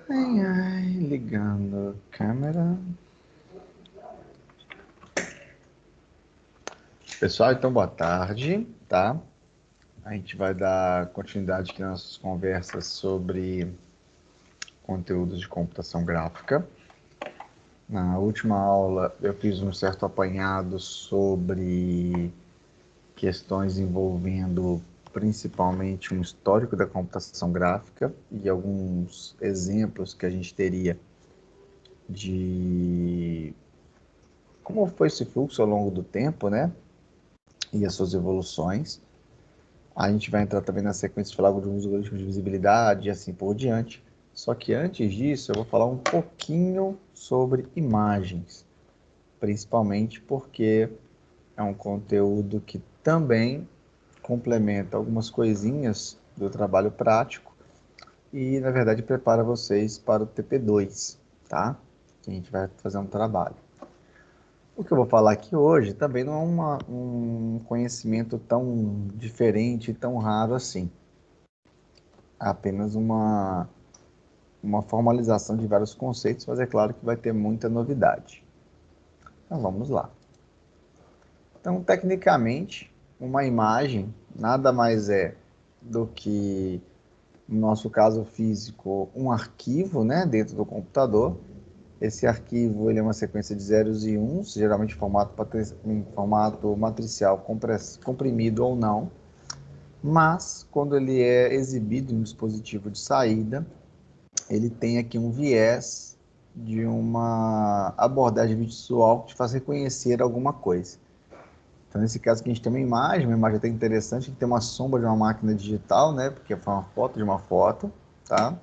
Ai, ai, ligando câmera. Pessoal, então boa tarde, tá? A gente vai dar continuidade aqui nas nossas conversas sobre conteúdos de computação gráfica. Na última aula eu fiz um certo apanhado sobre questões envolvendo principalmente um histórico da computação gráfica e alguns exemplos que a gente teria de como foi esse fluxo ao longo do tempo, né? E as suas evoluções. A gente vai entrar também na sequência de falar de alguns algoritmos de visibilidade e assim por diante. Só que antes disso, eu vou falar um pouquinho sobre imagens, principalmente porque é um conteúdo que também complementa algumas coisinhas do trabalho prático e, na verdade, prepara vocês para o TP2, tá? Que a gente vai fazer um trabalho. O que eu vou falar aqui hoje também não é um conhecimento tão diferente, tão raro assim. É apenas uma formalização de vários conceitos, mas é claro que vai ter muita novidade. Então vamos lá. Então, tecnicamente, uma imagem nada mais é do que, no nosso caso físico, um arquivo, né, dentro do computador. Esse arquivo ele é uma sequência de zeros e uns, geralmente em formato matricial, comprimido ou não, mas quando ele é exibido em um dispositivo de saída, ele tem aqui um viés de uma abordagem visual que te faz reconhecer alguma coisa. Então, nesse caso aqui, a gente tem uma imagem até interessante, que tem uma sombra de uma máquina digital, né? Porque foi uma foto de uma foto, tá?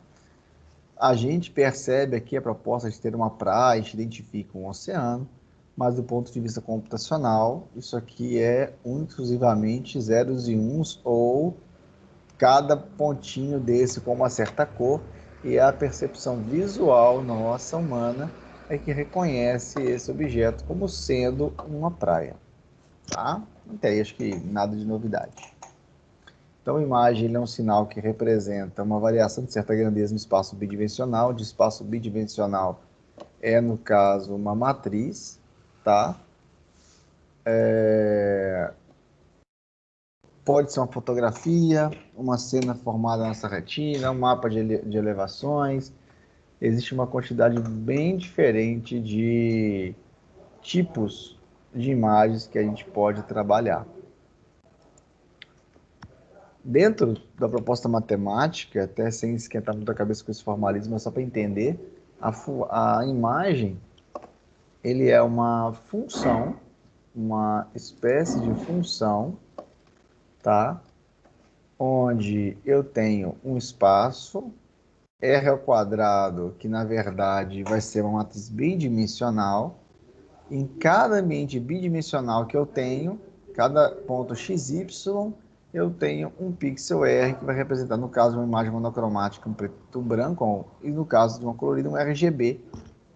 A gente percebe aqui a proposta de ter uma praia, a gente identifica um oceano, mas do ponto de vista computacional, isso aqui é exclusivamente zeros e uns, ou cada pontinho desse com uma certa cor, e a percepção visual nossa, humana, é que reconhece esse objeto como sendo uma praia, tá? Até aí, acho que nada de novidade. Então, a imagem é um sinal que representa uma variação de certa grandeza no espaço bidimensional. De espaço bidimensional é, no caso, uma matriz, tá? Pode ser uma fotografia, uma cena formada na nossa retina, um mapa de elevações. Existe uma quantidade bem diferente de tipos de imagens que a gente pode trabalhar. Dentro da proposta matemática, até sem esquentar muito a cabeça com esse formalismo, é só para entender, a imagem ele é uma função, uma espécie de função, tá? Onde eu tenho um espaço R ao quadrado, que na verdade vai ser uma matriz bidimensional. Em cada ambiente bidimensional que eu tenho, cada ponto xy, eu tenho um pixel R que vai representar, no caso, uma imagem monocromática, um preto e branco, e no caso de uma colorida, um RGB,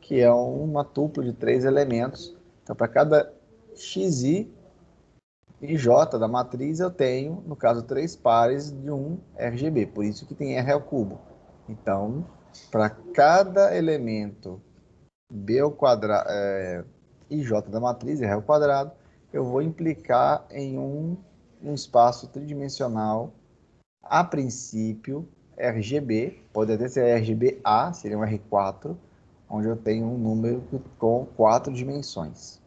que é uma tupla de 3 elementos. Então, para cada xy e j da matriz, eu tenho, no caso, 3 pares de um RGB, por isso que tem R ao cubo. Então, para cada elemento B ao quadrado, e j da matriz, R ao quadrado, eu vou implicar em um espaço tridimensional, a princípio, RGB, pode até ser RGBA, seria um R4, onde eu tenho um número com 4 dimensões.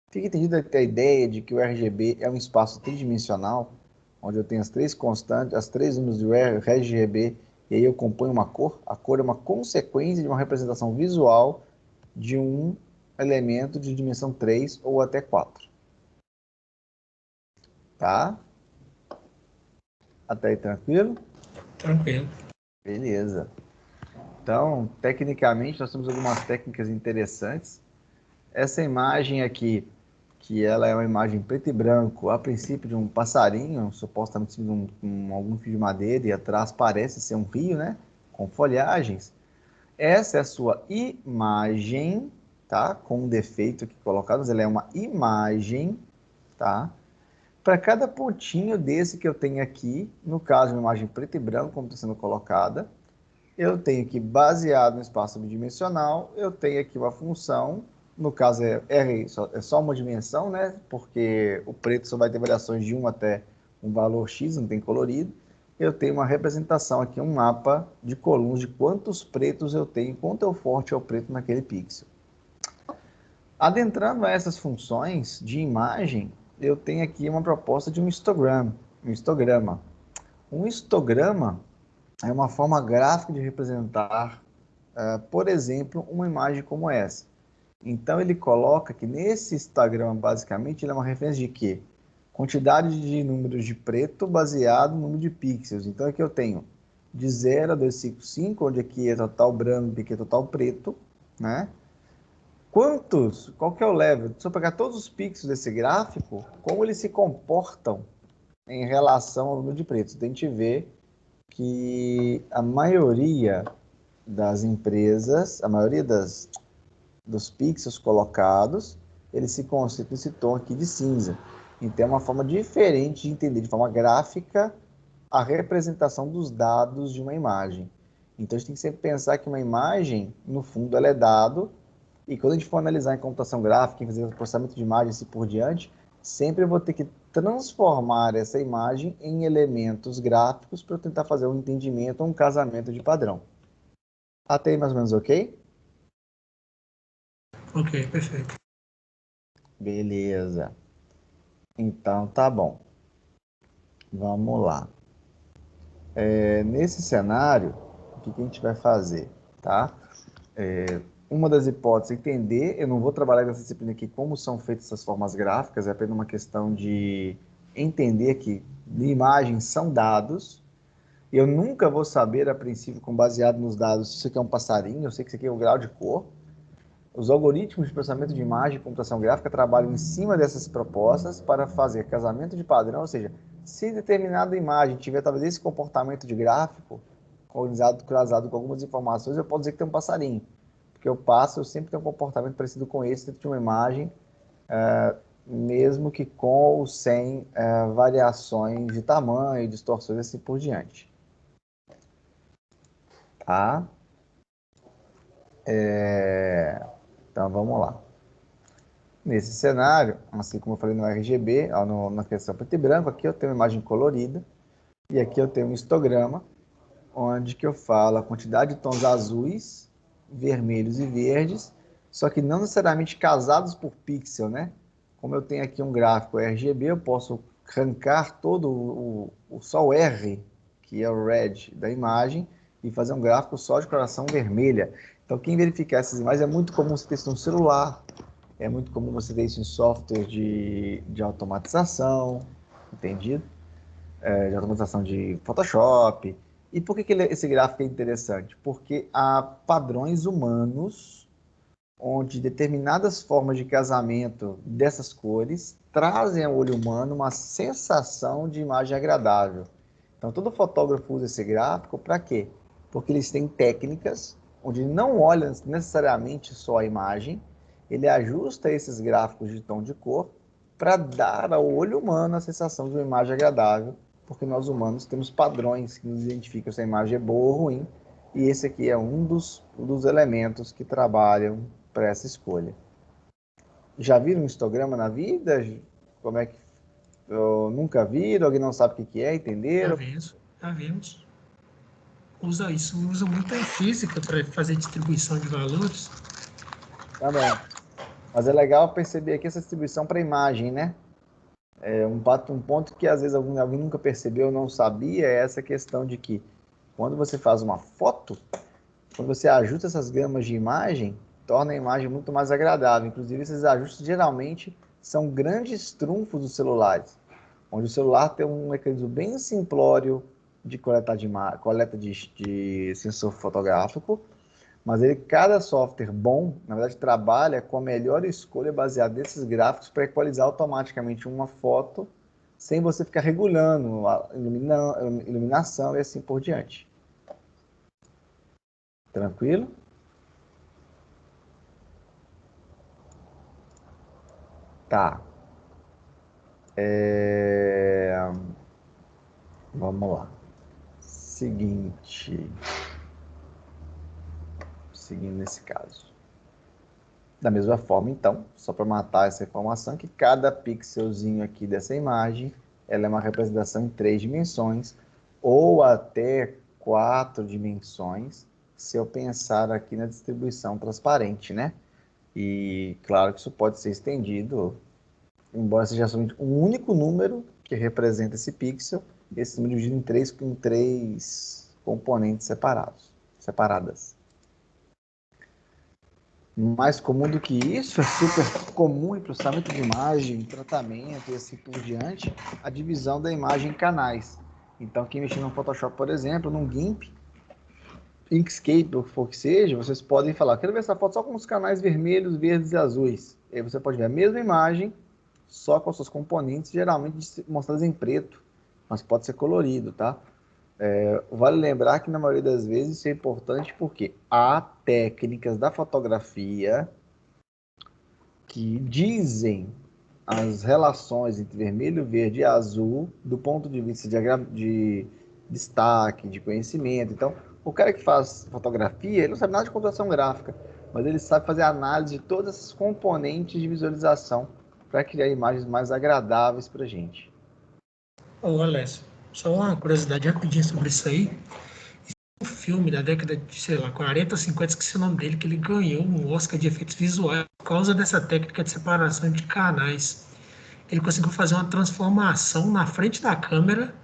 Fica entendido até a ideia de que o RGB é um espaço tridimensional, onde eu tenho as 3 constantes, as 3 números do RGB, e aí eu componho uma cor. A cor é uma consequência de uma representação visual de um elemento de dimensão 3 ou até 4. Tá? Até aí tranquilo? Tranquilo. Beleza. Então, tecnicamente, nós temos algumas técnicas interessantes. Essa imagem aqui, que ela é uma imagem preto e branco, a princípio de um passarinho, supostamente de algum fio de madeira, e atrás parece ser um rio, né? Com folhagens. Essa é a sua imagem, tá? Com um defeito aqui colocado, mas ela é uma imagem, tá? Para cada pontinho desse que eu tenho aqui, no caso, uma imagem preto e branco, como está sendo colocada, Eu tenho que, baseado no espaço bidimensional, eu tenho aqui uma função, no caso é só uma dimensão, né? Porque o preto só vai ter variações de 1 até um valor X, não tem colorido. Eu tenho uma representação aqui, um mapa de colunas de quantos pretos eu tenho, quanto é forte é o preto naquele pixel. Adentrando a essas funções de imagem, eu tenho aqui uma proposta de um histograma. Um histograma. Um histograma é uma forma gráfica de representar, por exemplo, uma imagem como essa. Então, ele coloca que nesse histograma, basicamente, ele é uma referência de quê? Quantidade de números de preto baseado no número de pixels. Então, aqui eu tenho de 0 a 255, onde aqui é total branco e aqui é total preto, né? Qual que é o level? Se eu pegar todos os pixels desse gráfico, como eles se comportam em relação ao número de pretos? Então, a gente vê que a maioria das empresas, a maioria dos pixels colocados, eles se concentram nesse tom aqui de cinza. Então, é uma forma diferente de entender, de forma gráfica, a representação dos dados de uma imagem. Então, a gente tem que sempre pensar que uma imagem, no fundo, ela é dado, e quando a gente for analisar em computação gráfica, em fazer processamento de imagens e por diante, sempre eu vou ter que transformar essa imagem em elementos gráficos para eu tentar fazer um entendimento, um casamento de padrão. Até aí mais ou menos ok? Ok, perfeito. Beleza. Então tá bom. Vamos lá. Nesse cenário, o que a gente vai fazer, tá? Uma das hipóteses é entender, eu não vou trabalhar nessa disciplina aqui como são feitas essas formas gráficas, é apenas uma questão de entender que imagens são dados. Eu nunca vou saber, a princípio, com baseado nos dados, se isso aqui é um passarinho, eu sei que isso aqui é o grau de cor. Os algoritmos de processamento de imagem e computação gráfica trabalham em cima dessas propostas para fazer casamento de padrão, ou seja, se determinada imagem tiver talvez esse comportamento de gráfico, cruzado com algumas informações, eu posso dizer que tem um passarinho. Porque eu sempre tenho um comportamento parecido com esse dentro de uma imagem, mesmo que com ou sem variações de tamanho, distorções e assim por diante. Tá? Então vamos lá. Nesse cenário, assim como eu falei no RGB, na questão preto e branco, aqui eu tenho uma imagem colorida e aqui eu tenho um histograma, onde que eu falo a quantidade de tons azuis, vermelhos e verdes, só que não necessariamente casados por pixel, né? Como eu tenho aqui um gráfico RGB, eu posso arrancar todo só o R, que é o red da imagem, e fazer um gráfico só de coloração vermelha. Então, quem verificar essas imagens é muito comum você ter isso no celular, é muito comum você ter isso em software de automatização, entendido? De automatização de Photoshop. E por que esse gráfico é interessante? Porque há padrões humanos onde determinadas formas de casamento dessas cores trazem ao olho humano uma sensação de imagem agradável. Então, todo fotógrafo usa esse gráfico para quê? Porque eles têm técnicas onde não olha necessariamente só a imagem, ele ajusta esses gráficos de tom de cor para dar ao olho humano a sensação de uma imagem agradável, porque nós humanos temos padrões que nos identificam se a imagem é boa ou ruim, e esse aqui é um dos elementos que trabalham para essa escolha. Já viram um histograma na vida? Como é que nunca viram? Alguém não sabe o que é? Já Entenderam? vimos, já vimos. Usa isso, usa muito em física para fazer distribuição de valores. Também. Mas é legal perceber aqui essa distribuição para imagem, né? Um ponto que às vezes alguém nunca percebeu ou não sabia é essa questão de que quando você faz uma foto, quando você ajusta essas gamas de imagem, torna a imagem muito mais agradável. Inclusive, esses ajustes geralmente são grandes trunfos dos celulares, onde o celular tem um mecanismo bem simplório de coleta de sensor fotográfico, mas cada software bom, na verdade, trabalha com a melhor escolha baseada nesses gráficos para equalizar automaticamente uma foto sem você ficar regulando a iluminação e assim por diante. Tranquilo? Tá. É... Vamos lá. Seguinte. seguindo nesse caso. Da mesma forma, então, só para matar essa informação, que cada pixelzinho aqui dessa imagem, ela é uma representação em 3 dimensões, ou até 4 dimensões, se eu pensar aqui na distribuição transparente, né? E claro que isso pode ser estendido, embora seja somente um único número que representa esse pixel, esse número dividido em três componentes separadas. Mais comum do que isso, é super comum em processamento de imagem, tratamento e assim por diante, a divisão da imagem em canais. Então, quem mexer no Photoshop, por exemplo, num GIMP, Inkscape, o que for que seja, vocês podem falar, quero ver essa foto só com os canais vermelhos, verdes e azuis. E aí você pode ver a mesma imagem, só com os seus componentes, geralmente mostrados em preto, mas pode ser colorido, tá? Vale lembrar que na maioria das vezes isso é importante porque há técnicas da fotografia que dizem as relações entre vermelho, verde e azul do ponto de vista de destaque, de conhecimento. Então, o cara que faz fotografia, ele não sabe nada de computação gráfica, mas ele sabe fazer análise de todas essas componentes de visualização para criar imagens mais agradáveis para a gente. Ô, Alessio, só uma curiosidade rapidinho sobre isso aí. Um filme da década de, sei lá, 40 ou 50, esqueci o nome dele, que ele ganhou um Oscar de efeitos visuais por causa dessa técnica de separação de canais. Ele conseguiu fazer uma transformação na frente da câmera.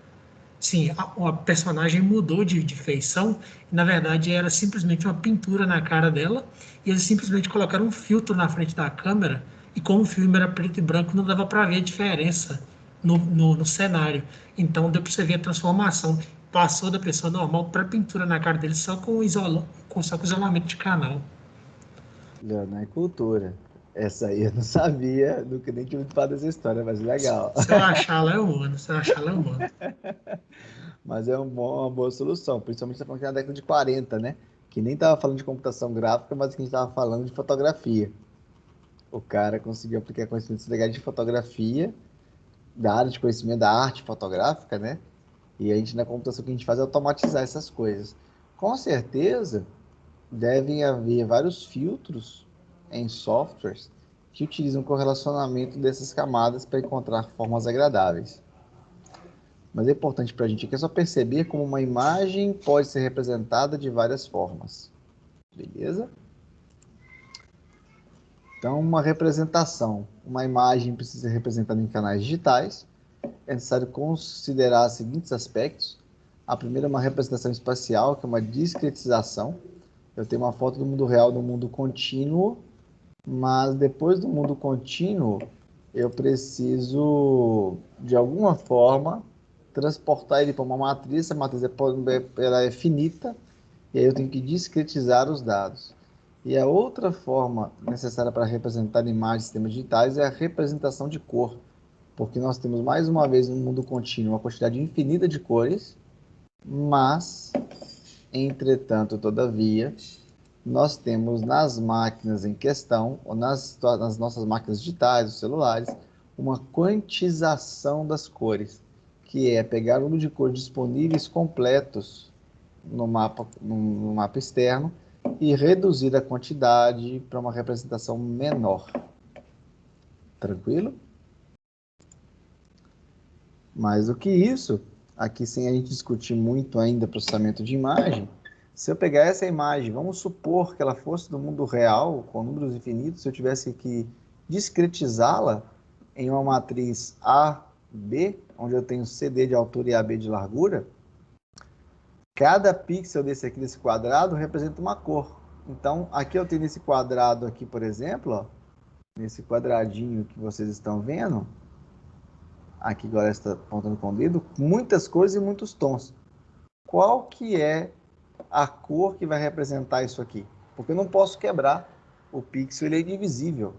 Sim, a personagem mudou de feição, e na verdade era simplesmente uma pintura na cara dela, e eles simplesmente colocaram um filtro na frente da câmera, e como o filme era preto e branco, não dava para ver a diferença no cenário. Então deu para você ver a transformação. Passou da pessoa normal para pintura na cara dele só com isolamento de canal. Leonardo é cultura. Essa aí eu não sabia, nunca nem tinha ouvido falar dessa história, mas legal. Se eu achar lá, eu mando. Se eu achar lá, eu mando. Mas é uma boa solução, principalmente você tá falando que é na década de 40, né? Que nem estava falando de computação gráfica, mas que a gente estava falando de fotografia. O cara conseguiu aplicar conhecimentos legais de fotografia, da área de conhecimento da arte fotográfica, né? E a gente, na computação, o que a gente faz é automatizar essas coisas. Com certeza, devem haver vários filtros em softwares que utilizam correlacionamento dessas camadas para encontrar formas agradáveis. Mas é importante para a gente aqui é só perceber como uma imagem pode ser representada de várias formas. Beleza? Então, uma representação. Uma imagem precisa ser representada em canais digitais. É necessário considerar os seguintes aspectos. A primeira é uma representação espacial, que é uma discretização. Eu tenho uma foto do mundo real, do mundo contínuo, mas depois do mundo contínuo, eu preciso, de alguma forma, transportar ele para uma matriz. Essa matriz ela é finita, e aí eu tenho que discretizar os dados. E a outra forma necessária para representar imagens em sistemas digitais é a representação de cor, porque nós temos mais uma vez no mundo contínuo uma quantidade infinita de cores, mas, entretanto, todavia, nós temos nas máquinas em questão, ou nas nossas máquinas digitais, os celulares, uma quantização das cores, que é pegar o número de cores disponíveis completos no mapa externo e reduzir a quantidade para uma representação menor. Tranquilo? Mais do que isso, aqui sem a gente discutir muito ainda processamento de imagem, se eu pegar essa imagem, vamos supor que ela fosse do mundo real, com números infinitos, se eu tivesse que discretizá-la em uma matriz AB, onde eu tenho CD de altura e AB de largura, cada pixel desse quadrado representa uma cor. Então, aqui eu tenho nesse quadrado aqui, por exemplo, ó, nesse quadradinho que vocês estão vendo, aqui agora está apontando com o dedo, muitas cores e muitos tons. Qual que é a cor que vai representar isso aqui? Porque eu não posso quebrar o pixel, ele é indivisível.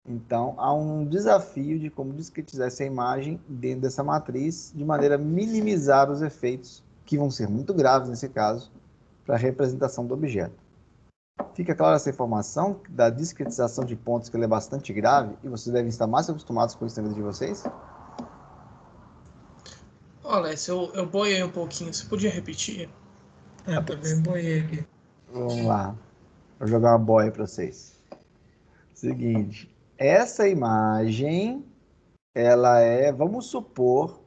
Então, há um desafio de como discretizar essa imagem dentro dessa matriz, de maneira a minimizar os efeitos, que vão ser muito graves nesse caso, para a representação do objeto. Fica clara essa informação da discretização de pontos, que ela é bastante grave, e vocês devem estar mais acostumados com isso na vida de vocês? Olha, eu boiei um pouquinho. Você podia repetir? Também boiei aqui. Vamos lá. Vou jogar uma boia para vocês. Seguinte, essa imagem, ela é, vamos supor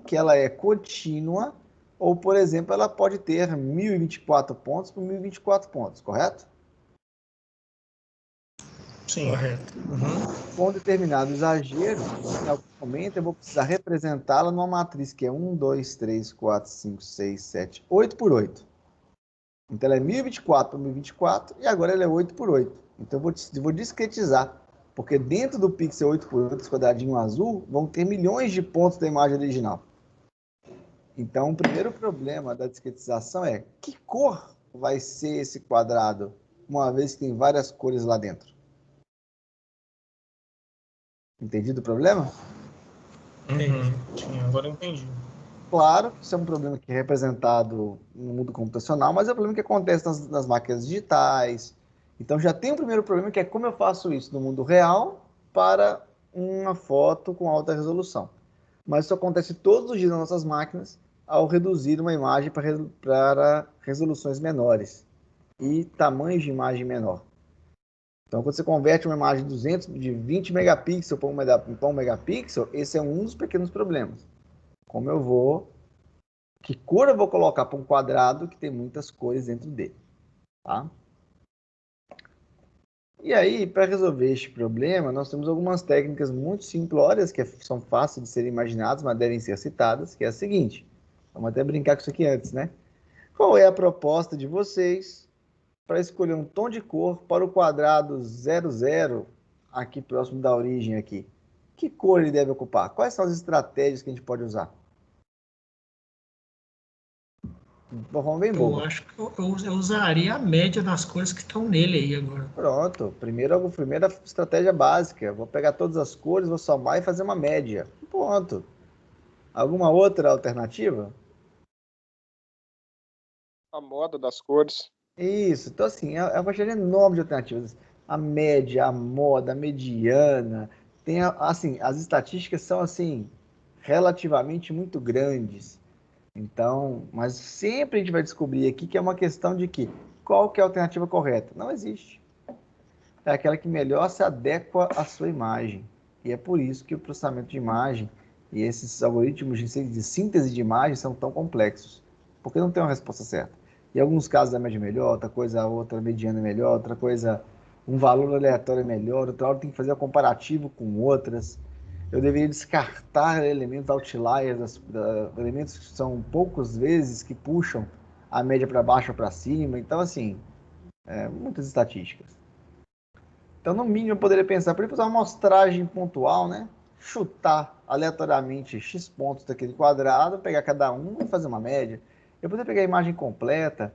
que ela é contínua, ou, por exemplo, ela pode ter 1024 pontos por 1024 pontos, correto? Sim. Correto. Com determinado exagero, em algum momento eu vou precisar representá-la numa matriz que é 1, 2, 3, 4, 5, 6, 7, 8 por 8. Então ela é 1024 por 1024 e agora ela é 8 por 8. Então eu vou discretizar, porque dentro do pixel 8 por 8, esse quadradinho azul, vão ter milhões de pontos da imagem original. Então o primeiro problema da discretização é que cor vai ser esse quadrado, uma vez que tem várias cores lá dentro. Entendido o problema? Sim, agora eu entendi. Claro que isso é um problema que é representado no mundo computacional, mas é um problema que acontece nas máquinas digitais. Então já tem o primeiro problema, que é como eu faço isso no mundo real para uma foto com alta resolução. Mas isso acontece todos os dias nas nossas máquinas ao reduzir uma imagem para resoluções menores e tamanhos de imagem menor. Então, quando você converte uma imagem de 20 megapixels para 1 megapixel, esse é um dos pequenos problemas. Como eu vou que cor eu vou colocar para um quadrado que tem muitas cores dentro dele, tá? E aí, para resolver este problema, nós temos algumas técnicas muito simplórias que são fáceis de serem imaginadas, mas devem ser citadas, que é a seguinte. Vamos até brincar com isso aqui antes, né? Qual é a proposta de vocês para escolher um tom de cor para o quadrado 00 aqui próximo da origem aqui? Que cor ele deve ocupar? Quais são as estratégias que a gente pode usar? Vamos bem Eu boba. acho que eu usaria a média das cores que estão nele aí agora. Pronto, primeira estratégia básica. Vou pegar todas as cores, vou somar e fazer uma média. Pronto. Alguma outra alternativa? A moda das cores. Isso. Então, assim, é uma quantidade enorme de alternativas. A média, a moda, a mediana. Tem, assim, as estatísticas são, assim, relativamente muito grandes. Então, mas sempre a gente vai descobrir aqui que é uma questão de que qual que é a alternativa correta? Não existe. É aquela que melhor se adequa à sua imagem. E é por isso que o processamento de imagem e esses algoritmos de síntese de imagem são tão complexos, porque não tem uma resposta certa. Em alguns casos a média é melhor, outra coisa a outra mediana é melhor, outra coisa um valor aleatório é melhor, outra hora tem que fazer o comparativo com outras. Eu deveria descartar elementos outliers, elementos que são poucas vezes que puxam a média para baixo ou para cima. Então, assim, muitas estatísticas. Então, no mínimo, eu poderia pensar, por exemplo, fazer uma amostragem pontual, né? Chutar aleatoriamente X pontos daquele quadrado, pegar cada um e fazer uma média. Eu poderia pegar a imagem completa.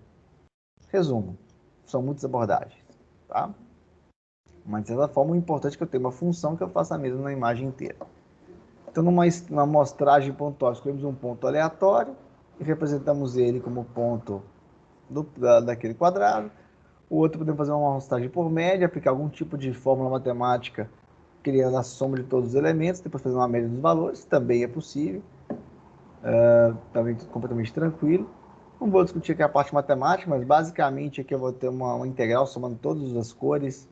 Resumo, são muitas abordagens, tá? Mas, de certa forma, o importante é que eu tenha uma função que eu faça a mesma na imagem inteira. Então, numa amostragem pontual, escolhemos um ponto aleatório e representamos ele como ponto daquele quadrado. O outro podemos fazer uma amostragem por média, aplicar algum tipo de fórmula matemática, criando a soma de todos os elementos, depois fazer uma média dos valores, também é possível, também completamente tranquilo. Não vou discutir aqui a parte matemática, mas basicamente aqui eu vou ter uma integral somando todas as cores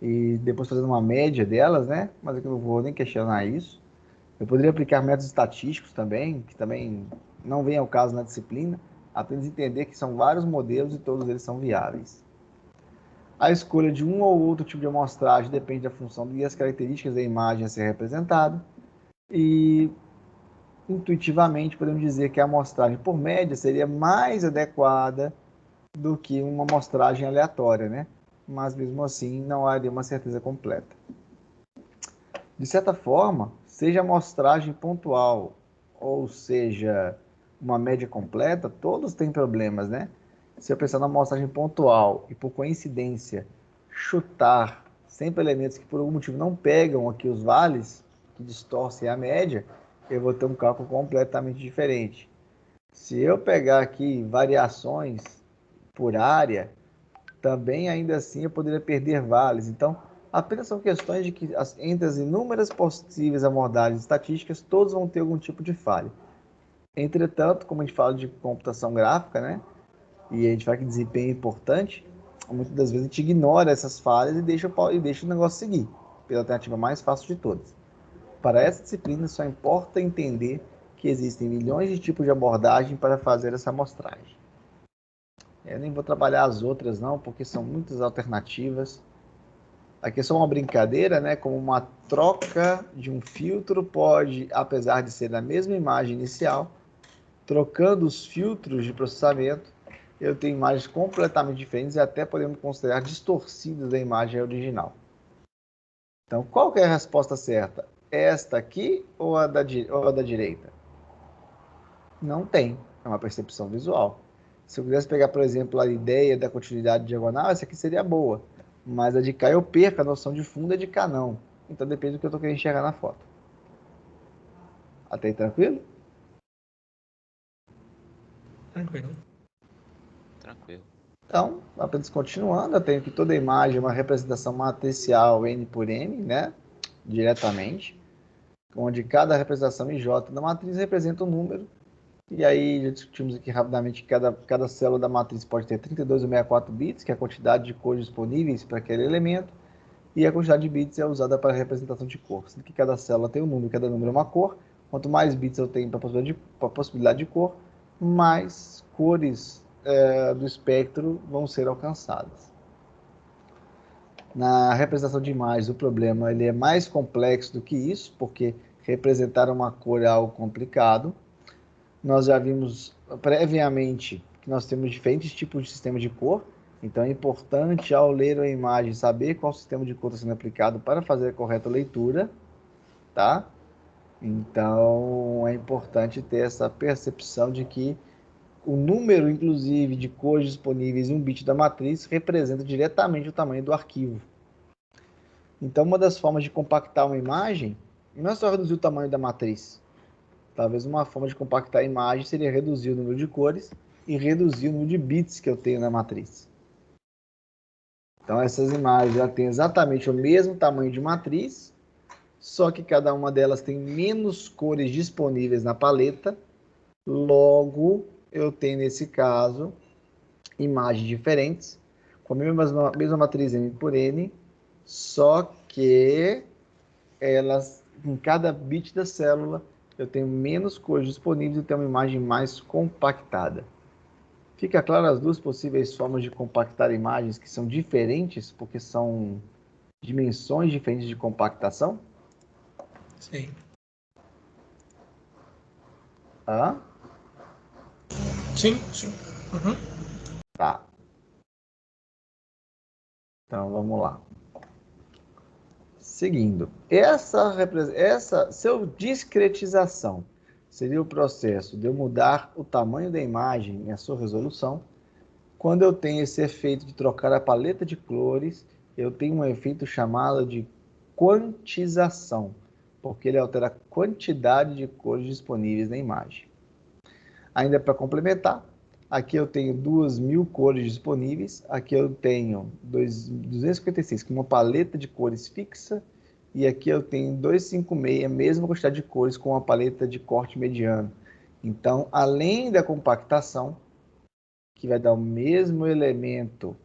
e depois fazendo uma média delas, né? Mas aqui eu não vou nem questionar isso. Eu poderia aplicar métodos estatísticos também, que também não vem ao caso na disciplina, apenas entender que são vários modelos e todos eles são viáveis. A escolha de um ou outro tipo de amostragem depende da função e das características da imagem a ser representada. E, intuitivamente, podemos dizer que a amostragem por média seria mais adequada do que uma amostragem aleatória, né? Mas, mesmo assim, não haveria uma certeza completa. De certa forma, seja amostragem pontual, ou seja, uma média completa, todos têm problemas, né? Se eu pensar na amostragem pontual e por coincidência chutar sempre elementos que por algum motivo não pegam aqui os vales, que distorcem a média, eu vou ter um cálculo completamente diferente. Se eu pegar aqui variações por área, também ainda assim eu poderia perder vales. Então, apenas são questões de que entre as inúmeras possíveis abordagens estatísticas, todos vão ter algum tipo de falha. Entretanto, como a gente fala de computação gráfica, né? E a gente fala que desempenho é importante, muitas das vezes a gente ignora essas falhas e deixa o negócio seguir, pela alternativa mais fácil de todas. Para essa disciplina, só importa entender que existem milhões de tipos de abordagem para fazer essa amostragem. Eu nem vou trabalhar as outras não, porque são muitas alternativas. Aqui é só uma brincadeira, né? Como uma troca de um filtro pode, apesar de ser a mesma imagem inicial, trocando os filtros de processamento, eu tenho imagens completamente diferentes e até podemos considerar distorcidas da imagem original. Então, qual que é a resposta certa? Esta aqui ou a da direita? Não tem, é uma percepção visual. Se eu quisesse pegar, por exemplo, a ideia da continuidade diagonal, essa aqui seria boa. Mas a de cá eu perco a noção de fundo e a de cá não. Então depende do que eu estou querendo enxergar na foto. Até aí tranquilo? Tranquilo. Tranquilo. Então, apenas continuando, eu tenho que toda imagem é uma representação matricial N por N, né? Diretamente, onde cada representação em J da matriz representa um número. E aí, já discutimos aqui rapidamente que cada célula da matriz pode ter 32 ou 64 bits, que é a quantidade de cores disponíveis para aquele elemento, e a quantidade de bits é usada para a representação de cor. Sendo que cada célula tem um número, cada número é uma cor. Quanto mais bits eu tenho para a possibilidade de cor, mais cores do espectro vão ser alcançadas. Na representação de imagens, o problema ele é mais complexo do que isso, porque representar uma cor é algo complicado. Nós já vimos previamente que nós temos diferentes tipos de sistema de cor, então é importante, ao ler a imagem, saber qual sistema de cor está sendo aplicado para fazer a correta leitura, tá? Então, é importante ter essa percepção de que o número, inclusive, de cores disponíveis em um bit da matriz representa diretamente o tamanho do arquivo. Então, uma das formas de compactar uma imagem não é só reduzir o tamanho da matriz. Talvez uma forma de compactar a imagem seria reduzir o número de cores e reduzir o número de bits que eu tenho na matriz. Então, essas imagens já têm exatamente o mesmo tamanho de matriz, só que cada uma delas tem menos cores disponíveis na paleta. Logo, eu tenho, nesse caso, imagens diferentes, com a mesma matriz N por N, só que elas, em cada bit da célula, eu tenho menos cores disponíveis e tenho uma imagem mais compactada. Fica claro as duas possíveis formas de compactar imagens que são diferentes, porque são dimensões diferentes de compactação? Sim. Hã? Sim, sim. Uhum. Tá. Então, vamos lá. Seguindo, essa seu discretização seria o processo de eu mudar o tamanho da imagem e a sua resolução. Quando eu tenho esse efeito de trocar a paleta de cores, eu tenho um efeito chamado de quantização, porque ele altera a quantidade de cores disponíveis na imagem. Ainda para complementar, aqui eu tenho 2.000 cores disponíveis, aqui eu tenho 256 com uma paleta de cores fixa, e aqui eu tenho 256, a mesma quantidade de cores com uma paleta de corte mediano. Então, além da compactação, que vai dar o mesmo elemento,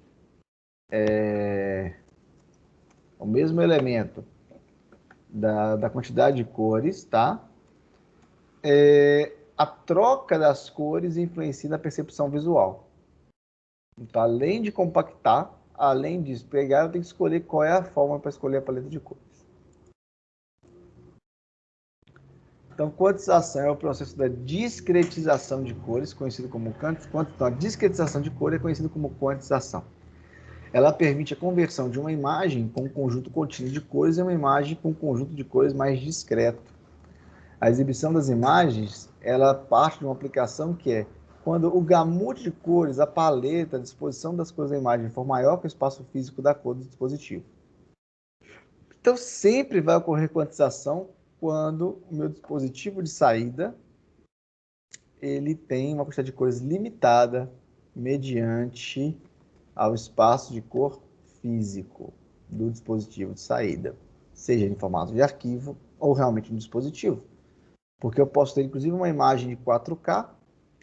da quantidade de cores, tá? A troca das cores influencia na percepção visual. Então, além de compactar, além disso, pegar, eu tenho que escolher qual é a forma para escolher a paleta de cores. Então, quantização é o processo da discretização de cores, conhecido como a discretização de cor é conhecido como quantização. Ela permite a conversão de uma imagem com um conjunto contínuo de cores em uma imagem com um conjunto de cores mais discreto. A exibição das imagens, ela parte de uma aplicação que é quando o gamute de cores, a paleta, a disposição das cores da imagem for maior que o espaço físico da cor do dispositivo. Então, sempre vai ocorrer quantização quando o meu dispositivo de saída ele tem uma quantidade de cores limitada mediante ao espaço de cor físico do dispositivo de saída, seja em formato de arquivo ou realmente no dispositivo. Porque eu posso ter, inclusive, uma imagem de 4K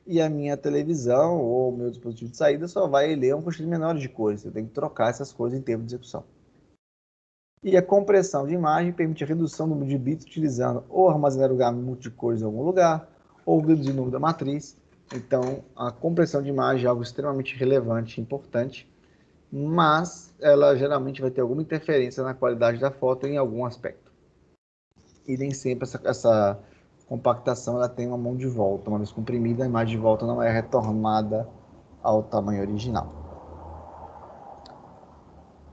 e a minha televisão ou o meu dispositivo de saída só vai ler uma quantidade menor de cores. Eu tenho que trocar essas cores em tempo de execução. E a compressão de imagem permite a redução do número de bits utilizando ou armazenar o lugar multicores em algum lugar, ou reduzir o número da matriz. Então, a compressão de imagem é algo extremamente relevante e importante, mas ela geralmente vai ter alguma interferência na qualidade da foto em algum aspecto. E nem sempre essa compactação ela tem uma mão de volta. Uma vez comprimida, a imagem de volta não é retornada ao tamanho original.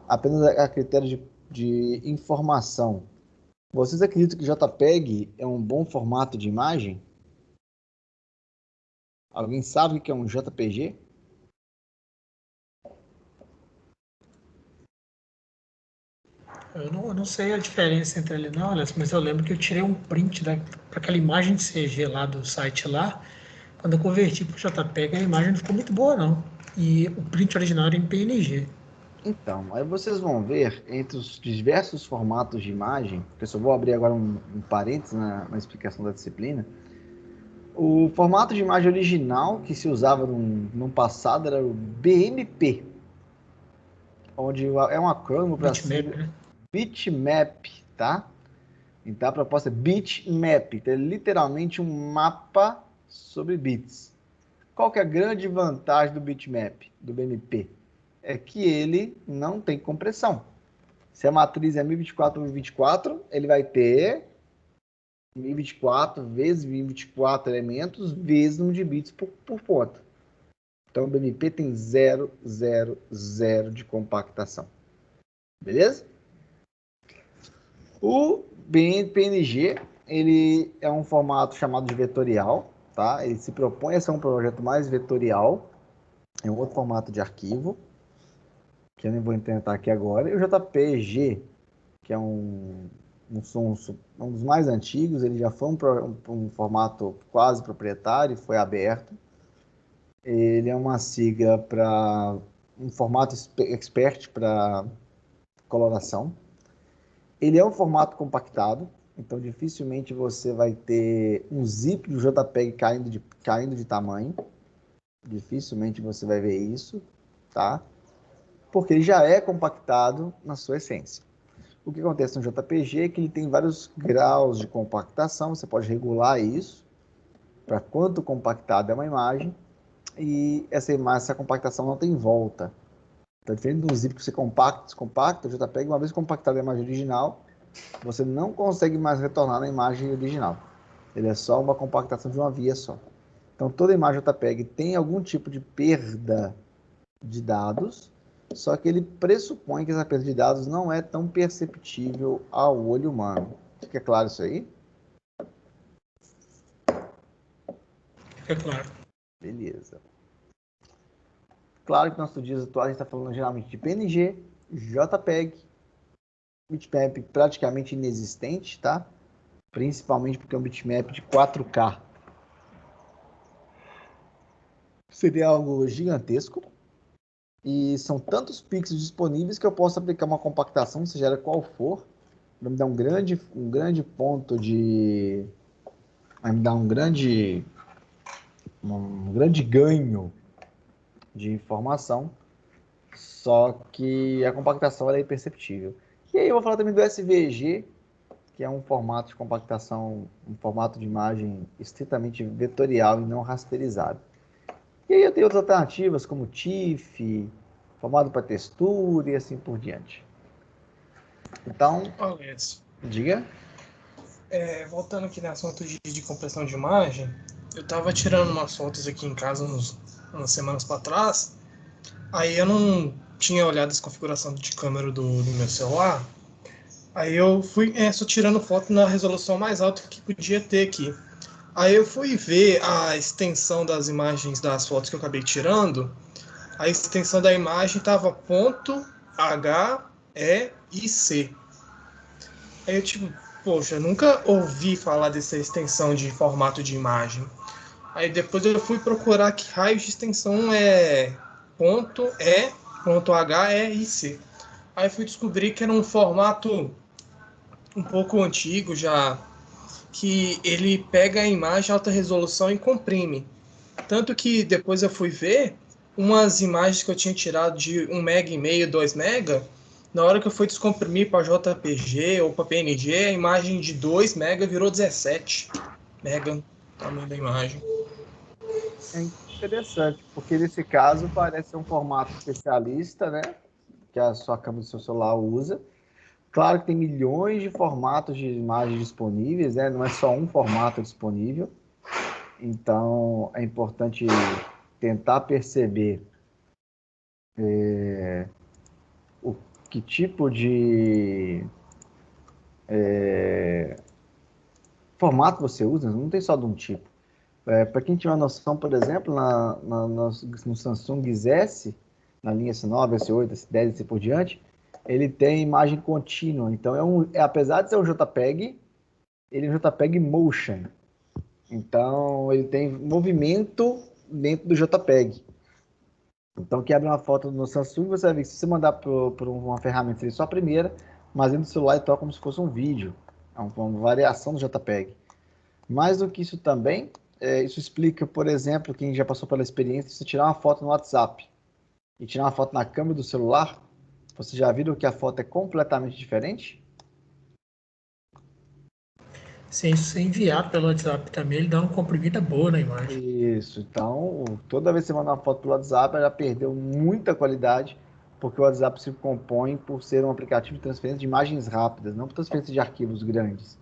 Apenas a critério de informação. Vocês acreditam que JPEG é um bom formato de imagem? Alguém sabe o que é um JPG? Eu não sei a diferença entre ele não, Alex, mas eu lembro que eu tirei um print para aquela imagem de CG lá do site lá. Quando eu converti para o JPEG, a imagem não ficou muito boa, não. E o print original era em PNG. Então, aí vocês vão ver entre os diversos formatos de imagem, que eu só vou abrir agora um parênteses na explicação da disciplina. O formato de imagem original que se usava no passado era o BMP, onde é um acrônimo para Bitmap, né? bitmap, tá? Então a proposta é bitmap, então é literalmente um mapa sobre bits. Qual que é a grande vantagem do bitmap, do BMP? É que ele não tem compressão. Se a matriz é 1024 por 1024, ele vai ter 1024 vezes 1024 elementos vezes número de bits por ponto. Então o BMP tem 0, 0, 0 de compactação. Beleza? O PNG, ele é um formato chamado de vetorial, tá? Ele se propõe a ser um projeto mais vetorial, é um outro formato de arquivo, que eu nem vou tentar aqui agora. E o JPG, que é um dos mais antigos, ele já foi um formato quase proprietário, foi aberto. Ele é uma sigla para um formato expert para coloração. Ele é um formato compactado, então dificilmente você vai ter um zip do JPEG caindo de tamanho. Dificilmente você vai ver isso, tá? Porque ele já é compactado na sua essência. O que acontece no JPG é que ele tem vários graus de compactação, você pode regular isso para quanto compactada é uma imagem, e essa compactação não tem volta. Então, diferente do zip que você compacta, descompacta, o JPEG, uma vez compactada a imagem original, você não consegue mais retornar na imagem original. Ele é só uma compactação de uma via só. Então, toda imagem JPEG tem algum tipo de perda de dados, só que ele pressupõe que essa perda de dados não é tão perceptível ao olho humano. Fica claro isso aí? É claro. Beleza. Claro que nos nossos dias atuais a gente está falando geralmente de PNG, JPEG, bitmap praticamente inexistente, tá? Principalmente porque é um bitmap de 4K. Seria algo gigantesco. E são tantos pixels disponíveis que eu posso aplicar uma compactação, seja ela qual for, vai me dar um grande ponto de... vai me dar um grande ganho de informação, só que a compactação ela é imperceptível. E aí eu vou falar também do SVG, que é um formato de compactação, um formato de imagem estritamente vetorial e não rasterizado. E aí eu tenho outras alternativas, como TIFF, formato para textura e assim por diante. Então, Alex, diga. voltando aqui no assunto de compressão de imagem, eu estava tirando umas fotos aqui em casa umas semanas para trás, aí eu não tinha olhado essa configuração de câmera do meu celular, aí eu fui só tirando foto na resolução mais alta que podia ter aqui. Aí eu fui ver a extensão das imagens das fotos que eu acabei tirando, a extensão da imagem estava .H, E e C. Aí eu tipo, poxa, nunca ouvi falar dessa extensão de formato de imagem. Aí depois eu fui procurar que raio de extensão é .E, .H, E e C. Aí fui descobrir que era um formato um pouco antigo já, que ele pega a imagem em alta resolução e comprime. Tanto que depois eu fui ver umas imagens que eu tinha tirado de 1,5 MB, 2 MB. Na hora que eu fui descomprimir para JPG ou para PNG, a imagem de 2 MB virou 17 MB, o tamanho da imagem. É interessante, porque nesse caso parece ser um formato especialista, né? Que a sua câmera do seu celular usa. Claro que tem milhões de formatos de imagens disponíveis, né? Não é só um formato disponível. Então, é importante tentar perceber o que tipo de formato você usa, não tem só de um tipo. Para quem tiver uma noção, por exemplo, no Samsung S, na linha S9, S8, S10 e assim por diante, ele tem imagem contínua. Então, apesar de ser um JPEG, ele é um JPEG Motion. Então, ele tem movimento dentro do JPEG. Então, que abre uma foto no Samsung, você vai ver que se você mandar por uma ferramenta, seria só a primeira, mas dentro do celular ele toca como se fosse um vídeo. É uma variação do JPEG. Mais do que isso também, isso explica, por exemplo, quem já passou pela experiência, se você tirar uma foto no WhatsApp e tirar uma foto na câmera do celular, você já viram que a foto é completamente diferente? Se você enviar pelo WhatsApp também, ele dá uma comprimida boa na imagem. Isso, então toda vez que você manda uma foto pelo WhatsApp, ela perdeu muita qualidade, porque o WhatsApp se compõe por ser um aplicativo de transferência de imagens rápidas, não por transferência de arquivos grandes.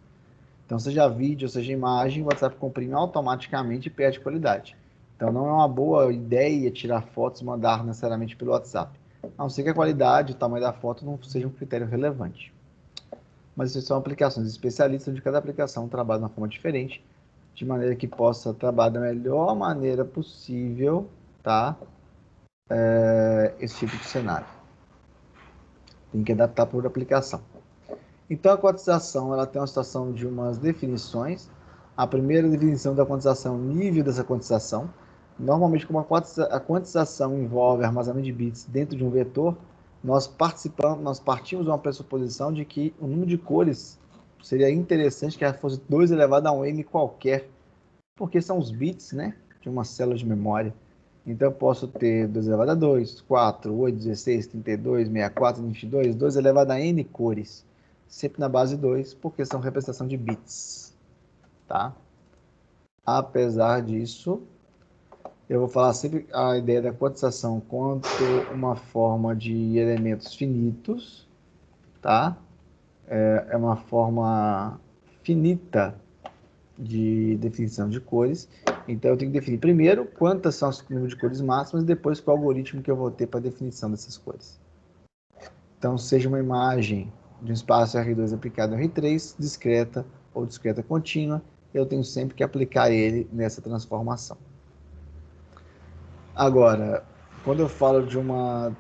Então, seja vídeo, seja imagem, o WhatsApp comprime automaticamente e perde qualidade. Então, não é uma boa ideia tirar fotos e mandar necessariamente pelo WhatsApp. A não ser que a qualidade, o tamanho da foto não seja um critério relevante. Mas isso são aplicações especialistas, onde cada aplicação trabalha de uma forma diferente, de maneira que possa trabalhar da melhor maneira possível, tá? Esse tipo de cenário. Tem que adaptar por aplicação. Então, a quantização ela tem uma situação de umas definições. A primeira definição da quantização é o nível dessa quantização. Normalmente, como a quantização envolve armazenamento de bits dentro de um vetor, nós partimos de uma pressuposição de que o número de cores seria interessante que ela fosse 2 elevado a um n qualquer, porque são os bits, né, de uma célula de memória. Então, eu posso ter 2 elevado a 2, 4, 8, 16, 32, 64, 22, 2 elevado a n cores. Sempre na base 2, porque são representação de bits. Tá? Apesar disso, eu vou falar sempre a ideia da quantização quanto uma forma de elementos finitos. Tá? É uma forma finita de definição de cores. Então, eu tenho que definir primeiro quantas são os números de cores máximas e depois qual algoritmo que eu vou ter para a definição dessas cores. Então, seja uma imagem de um espaço R2 aplicado em R3, discreta ou discreta contínua, eu tenho sempre que aplicar ele nessa transformação. Agora, quando eu falo de uma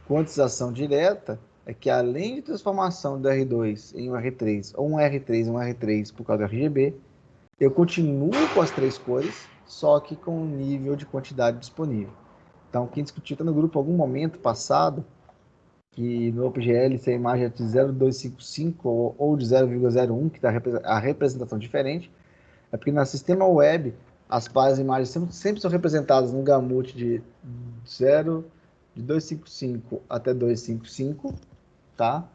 quantização direta, é que além de transformação do R2 em um R3 ou um R3 em um R3 por causa do RGB, eu continuo com as 3 cores, só que com um nível de quantidade disponível. Então, quem discutiu no grupo em algum momento passado, que no OpenGL, se a imagem é de 0,255 ou de 0,01, que está a representação diferente, é porque no sistema web, as pares de imagens sempre são representadas no gamut de 255 até 255, tá?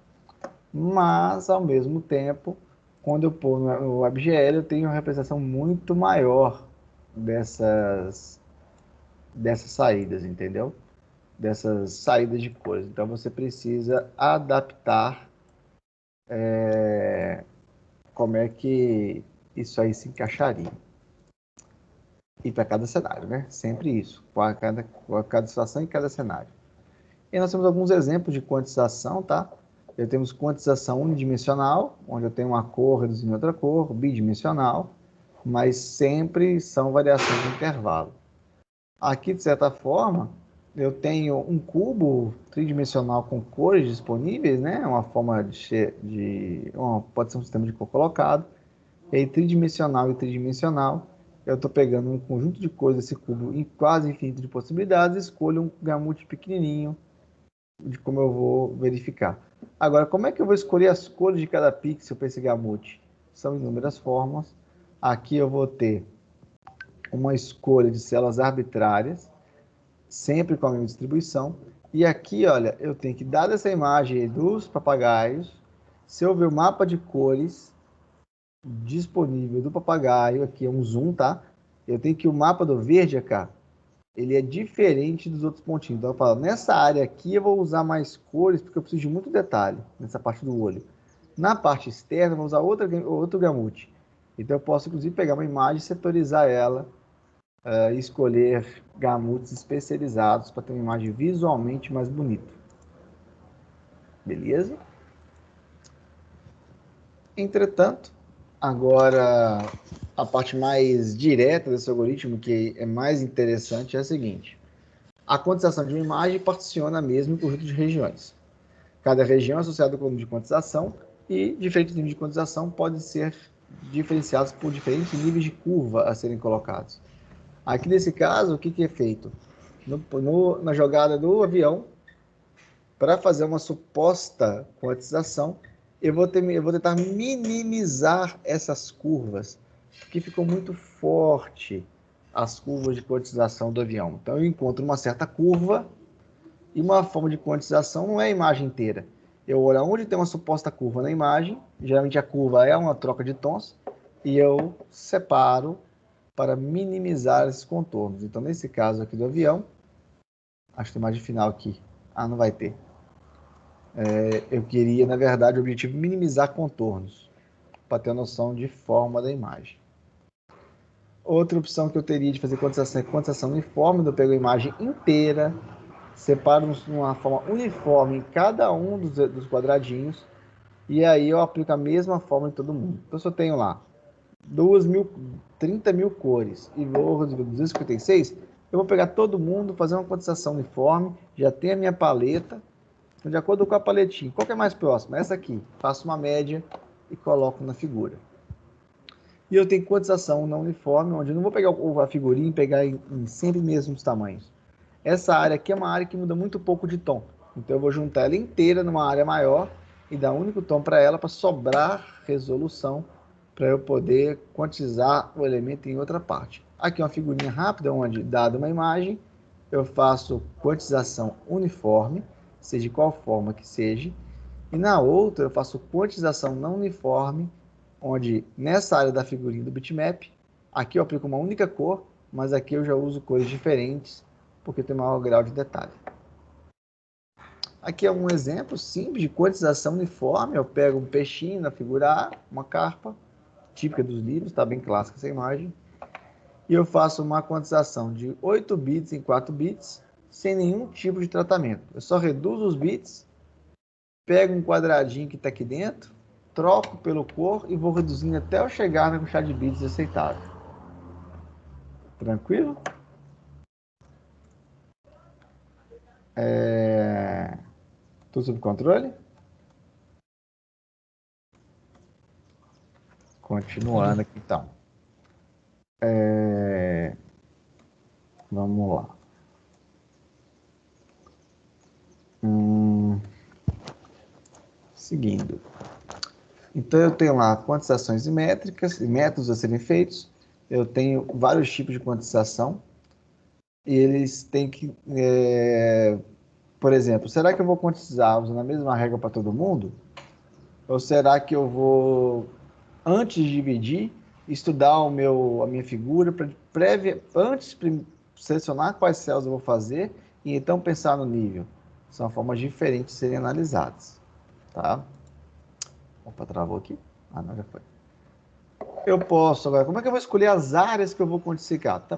Mas, ao mesmo tempo, quando eu pôr no WebGL, eu tenho uma representação muito maior dessas saídas, entendeu? Dessas saídas de cores. Então, você precisa adaptar como é que isso aí se encaixaria. E para cada cenário, né? Sempre isso, para cada situação e cada cenário. E nós temos alguns exemplos de quantização, tá? Temos quantização unidimensional, onde eu tenho uma cor reduzindo em outra cor, bidimensional, mas sempre são variações de intervalo. Aqui, de certa forma, eu tenho um cubo tridimensional com cores disponíveis, né? Uma forma pode ser um sistema de cor colocado. E aí, tridimensional e tridimensional, eu estou pegando um conjunto de cores desse cubo em quase infinito de possibilidades, escolho um gamute pequenininho de como eu vou verificar. Agora, como é que eu vou escolher as cores de cada pixel para esse gamute? São inúmeras formas. Aqui eu vou ter uma escolha de células arbitrárias, sempre com a mesma distribuição. E aqui, olha, eu tenho que, dada essa imagem dos papagaios, se eu ver o mapa de cores disponível do papagaio, aqui é um zoom, tá? Eu tenho que o mapa do verde, cá, ele é diferente dos outros pontinhos. Então eu falo, nessa área aqui eu vou usar mais cores, porque eu preciso de muito detalhe nessa parte do olho. Na parte externa eu vou usar outro gamute. Então eu posso, inclusive, pegar uma imagem, setorizar ela, e escolher gamutes especializados para ter uma imagem visualmente mais bonita. Beleza? Entretanto, agora a parte mais direta desse algoritmo, que é mais interessante, é a seguinte. A quantização de uma imagem particiona mesmo em conjunto de regiões. Cada região é associada com um número de quantização e diferentes níveis de quantização podem ser diferenciados por diferentes níveis de curva a serem colocados. Aqui nesse caso, o que é feito? Na jogada do avião, para fazer uma suposta quantização, eu vou tentar minimizar essas curvas, porque ficou muito forte as curvas de quantização do avião. Então eu encontro uma certa curva e uma forma de quantização não é a imagem inteira. Eu olho onde tem uma suposta curva na imagem, geralmente a curva é uma troca de tons, e eu separo para minimizar esses contornos. Então nesse caso aqui do avião, acho que tem imagem final aqui. Ah, não vai ter. Eu queria, na verdade, o objetivo minimizar contornos, para ter a noção de forma da imagem. Outra opção que eu teria de fazer quantização é quantização uniforme. Eu pego a imagem inteira, separo de uma forma uniforme em cada um dos quadradinhos, e aí eu aplico a mesma forma em todo mundo. Então, se eu tenho lá 30 mil cores e vou resolver 256, eu vou pegar todo mundo, fazer uma quantização uniforme, já tenho a minha paleta, então, de acordo com a paletinha, qual que é mais próxima? Essa aqui. Faço uma média e coloco na figura. E eu tenho quantização não uniforme, onde eu não vou pegar a figurinha e pegar em sempre mesmos tamanhos. Essa área aqui é uma área que muda muito pouco de tom. Então eu vou juntar ela inteira numa área maior e dar um único tom para ela, para sobrar resolução, para eu poder quantizar o elemento em outra parte. Aqui é uma figurinha rápida, onde, dada uma imagem, eu faço quantização uniforme, seja de qual forma que seja, e na outra eu faço quantização não uniforme, onde nessa área da figurinha do bitmap, aqui eu aplico uma única cor, mas aqui eu já uso cores diferentes, porque tem maior grau de detalhe. Aqui é um exemplo simples de quantização uniforme. Eu pego um peixinho na figura A, uma carpa, típica dos livros, está bem clássica essa imagem, e eu faço uma quantização de 8 bits em 4 bits, sem nenhum tipo de tratamento. Eu só reduzo os bits, pego um quadradinho que está aqui dentro, troco pelo cor e vou reduzindo até eu chegar na quantidade de bits aceitável. Tranquilo? Tudo sob controle? Continuando aqui, então. Vamos lá. Seguindo. Então, eu tenho lá quantizações métricas e métodos a serem feitos. Eu tenho vários tipos de quantização. E eles têm que... por exemplo, será que eu vou quantizar usando a mesma regra para todo mundo? Ou será que eu vou, antes de dividir, estudar a minha figura, antes de selecionar quais células eu vou fazer e então pensar no nível? São formas diferentes de serem analisadas. Tá? Opa, travou aqui? Ah, não, já foi. Eu posso agora, como é que eu vou escolher as áreas que eu vou quantificar? Tá?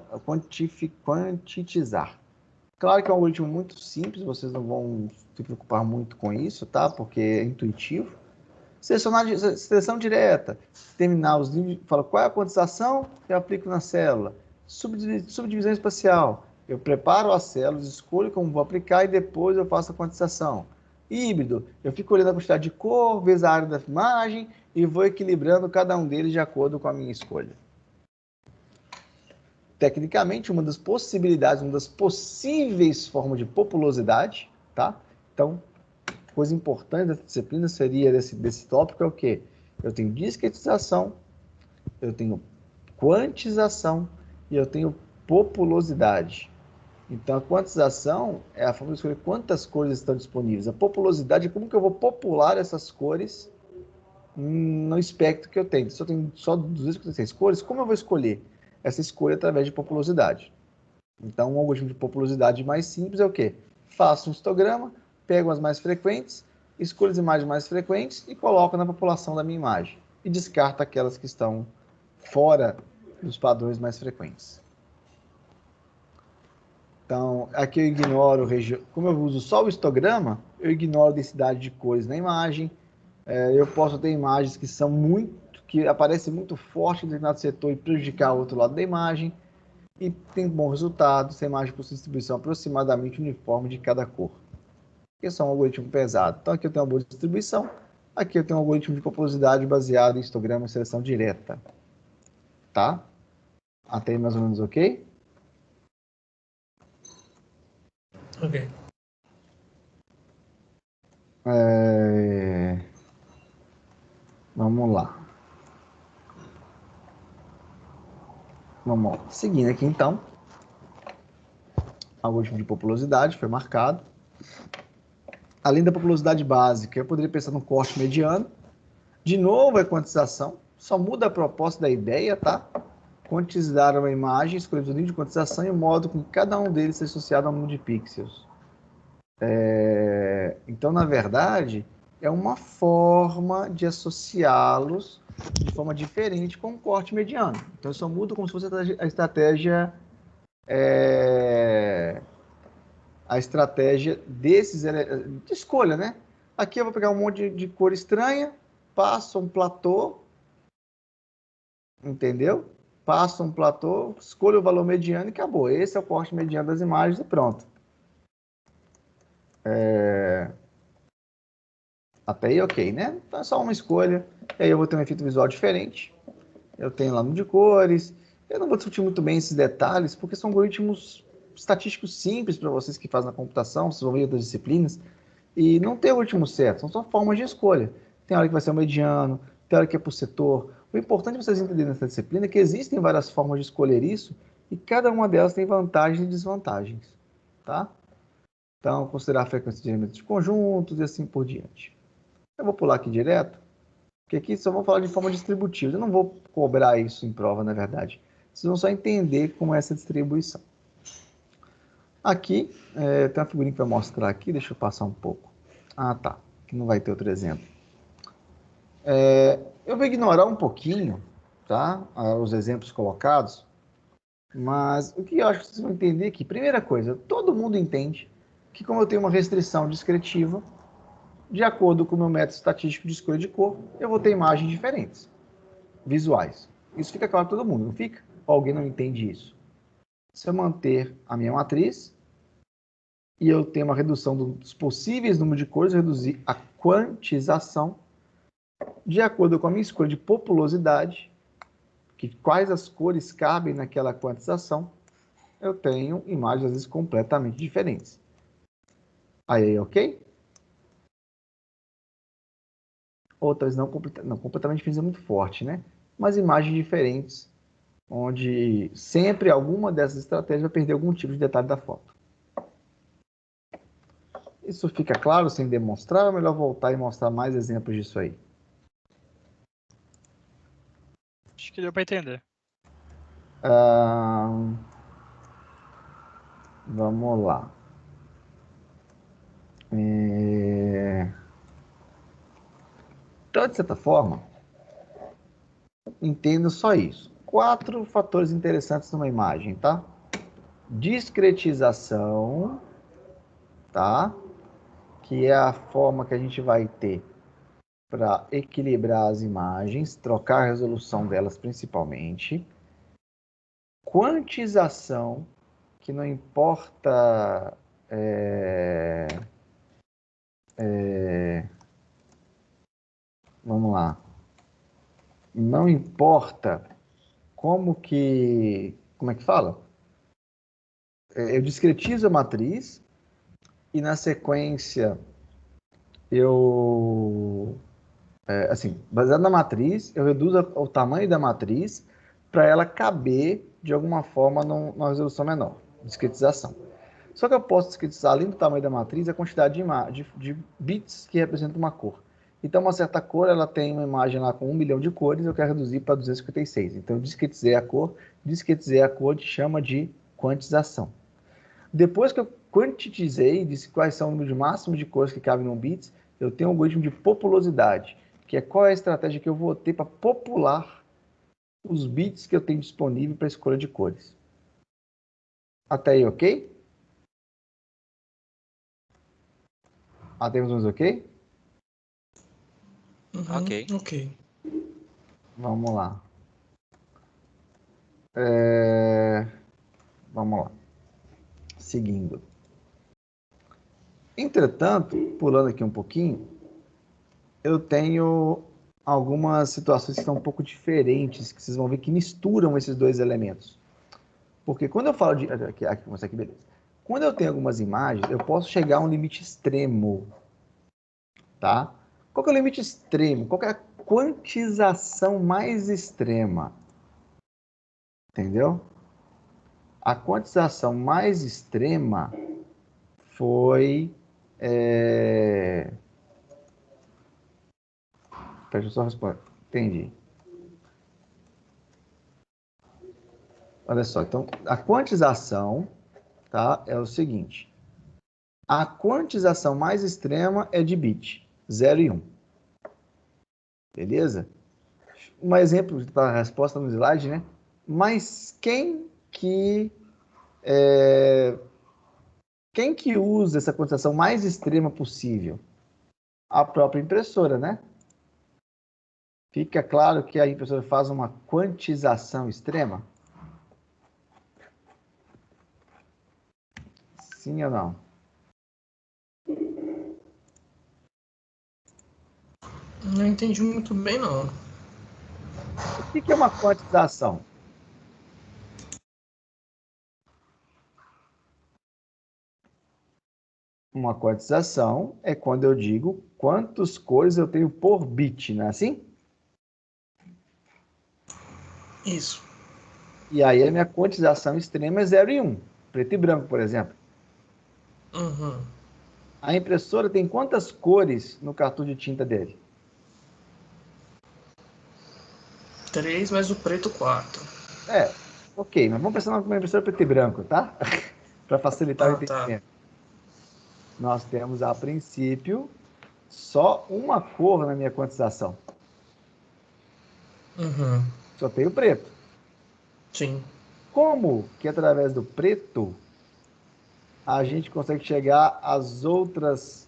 Quantitizar. Claro que é um algoritmo muito simples, vocês não vão se preocupar muito com isso, tá? Porque é intuitivo. Seleção direta, terminar os níveis, falo qual é a quantização, eu aplico na célula. Subdivisão espacial, eu preparo as células, escolho como vou aplicar e depois eu faço a quantização. Híbrido, eu fico olhando a quantidade de cor, vezes a área da imagem e vou equilibrando cada um deles de acordo com a minha escolha. Tecnicamente, uma das possibilidades, uma das possíveis formas de populosidade, tá? Então, coisa importante dessa disciplina seria desse tópico é o quê? Eu tenho discretização, eu tenho quantização e e eu tenho populosidade. Então, a quantização é a forma de escolher quantas cores estão disponíveis. A populosidade é como que eu vou popular essas cores no espectro que eu tenho. Se eu tenho só 256 cores, como eu vou escolher essa escolha através de populosidade? Então, um algoritmo de populosidade mais simples é o quê? Faço um histograma, pego as mais frequentes, escolho as imagens mais frequentes e coloco na população da minha imagem. E descarto aquelas que estão fora dos padrões mais frequentes. Então, aqui eu ignoro, como eu uso só o histograma, eu ignoro a densidade de cores na imagem. Eu posso ter imagens que aparecem muito forte em determinado setor e prejudicar o outro lado da imagem. E tem bom resultado se a imagem possui distribuição aproximadamente uniforme de cada cor. Esse é um algoritmo pesado. Então, aqui eu tenho uma boa distribuição. Aqui eu tenho um algoritmo de populosidade baseado em histograma e seleção direta. Tá? Até aí mais ou menos ok? Ok. Vamos lá. Vamos lá. Seguindo aqui, então. Algoritmo de populosidade foi marcado. Além da populosidade básica, eu poderia pensar no corte mediano. De novo, é quantização. Só muda a proposta da ideia, tá? Quantizar uma imagem, escolher o nível de quantização e o modo com que cada um deles é associado ao número de pixels. Então, na verdade, é uma forma de associá-los de forma diferente com o corte mediano. Então, eu só mudo como se fosse a estratégia de escolha, né? Aqui eu vou pegar um monte de cor estranha, passo um platô, entendeu? Passo um platô, escolho o valor mediano e acabou. Esse é o corte mediano das imagens e pronto. Até aí, ok, né? Então é só uma escolha. E aí eu vou ter um efeito visual diferente. Eu tenho lá no de cores. Eu não vou discutir muito bem esses detalhes, porque são algoritmos estatísticos simples para vocês que fazem na computação, vocês vão ver outras disciplinas. E não tem algoritmo certo, são só formas de escolha. Tem hora que vai ser o mediano, tem hora que é por setor. O importante vocês entenderem nessa disciplina é que existem várias formas de escolher isso e cada uma delas tem vantagens e desvantagens. Tá? Então, considerar a frequência de elementos de conjuntos e assim por diante. Eu vou pular aqui direto, porque aqui só vou falar de forma distributiva. Eu não vou cobrar isso em prova, na verdade. Vocês vão só entender como é essa distribuição. Aqui, tem uma figurinha que vai mostrar aqui, deixa eu passar um pouco. Ah, tá, que não vai ter outro exemplo. Eu vou ignorar um pouquinho, tá, os exemplos colocados, mas o que eu acho que vocês vão entender aqui, primeira coisa, todo mundo entende que como eu tenho uma restrição descritiva, de acordo com o meu método estatístico de escolha de cor, eu vou ter imagens diferentes, visuais. Isso fica claro para todo mundo, não fica? Ou alguém não entende isso? Se eu manter a minha matriz e eu tenho uma redução dos possíveis números de cores, eu reduzir a quantização de acordo com a minha escolha de populosidade, que quais as cores cabem naquela quantização, eu tenho imagens às vezes completamente diferentes. Aí, ok? Outras não completamente diferentes é muito forte, né? Mas imagens diferentes, onde sempre alguma dessas estratégias vai perder algum tipo de detalhe da foto. Isso fica claro sem demonstrar, ou é melhor voltar e mostrar mais exemplos disso aí? Acho que deu para entender. Vamos lá. Então, de certa forma, entendo só isso. 4 fatores interessantes numa imagem, tá? Discretização, tá? Que é a forma que a gente vai ter para equilibrar as imagens, trocar a resolução delas principalmente. Quantização, que não importa vamos lá, não importa como é que fala? Eu discretizo a matriz e na sequência eu, assim, baseado na matriz, eu reduzo o tamanho da matriz para ela caber de alguma forma numa resolução menor, discretização. Só que eu posso discretizar, além do tamanho da matriz, a quantidade de bits que representam uma cor. Então, uma certa cor, ela tem uma imagem lá com 1 milhão de cores, eu quero reduzir para 256. Então, eu discretizei a cor chama de quantização. Depois que eu quantizei, disse quais são o número máximo de cores que cabem num bits, eu tenho um algoritmo de populosidade, que é qual é a estratégia que eu vou ter para popular os bits que eu tenho disponível para escolha de cores. Até aí, ok? Até uns ok? Ok. Ok. Vamos lá. Vamos lá. Seguindo. Entretanto, pulando aqui um pouquinho, eu tenho algumas situações que são um pouco diferentes, que vocês vão ver que misturam esses dois elementos. Porque quando eu falo de... Aqui, beleza. Quando eu tenho algumas imagens, eu posso chegar a um limite extremo. Tá? Qual que é o limite extremo? Qual que é a quantização mais extrema? Entendeu? A quantização mais extrema foi... Deixa eu só responder. Entendi. Olha só, então, a quantização, tá, é o seguinte. A quantização mais extrema é de bit, 0 e 1. Beleza? Um exemplo para a resposta no slide, né? Mas quem que usa essa quantização mais extrema possível? A própria impressora, né? Fica claro que a impressora faz uma quantização extrema? Sim ou não? Não entendi muito bem, não. O que é uma quantização? Uma quantização é quando eu digo quantas cores eu tenho por bit, não é assim? Isso. E aí a minha quantização extrema é 0 e 1, preto e branco, por exemplo. Uhum. A impressora tem quantas cores no cartucho de tinta dele? 3 mais o preto 4. Ok, mas vamos pensar numa impressora preto e branco, tá? Para facilitar o Ah, tá. entendimento. Nós temos, a princípio, só uma cor na minha quantização. Uhum. Só tenho preto. Sim. Como que através do preto a gente consegue chegar às outras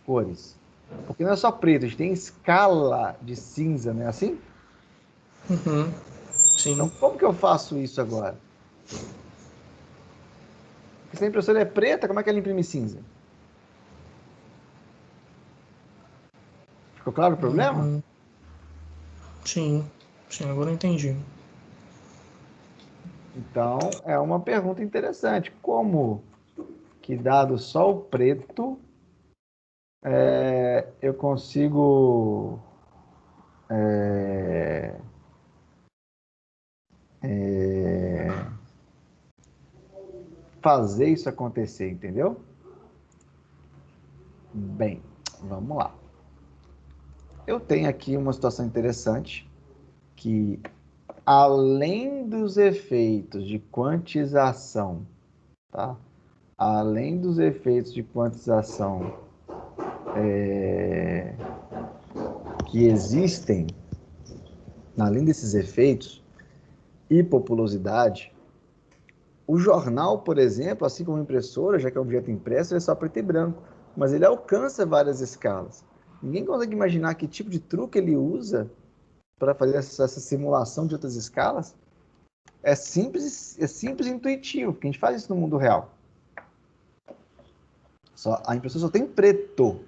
cores? Porque não é só preto, a gente tem escala de cinza, não é assim? Uhum. Então, Sim. como que eu faço isso agora? Porque se a impressora é preta, como é que ela imprime cinza? Ficou claro o problema? Uhum. Sim. Sim, agora eu entendi. Então, é uma pergunta interessante. Como que, dado só o preto, eu consigo fazer isso acontecer, entendeu? Bem, vamos lá. Eu tenho aqui uma situação interessante que, além dos efeitos de quantização, tá? Além dos efeitos de quantização que existem, além desses efeitos e populosidade, o jornal, por exemplo, assim como a impressora, já que é um objeto impresso, ele é só preto e branco, mas ele alcança várias escalas. Ninguém consegue imaginar que tipo de truque ele usa para fazer essa simulação de outras escalas. É simples e intuitivo, porque a gente faz isso no mundo real. A impressora só tem preto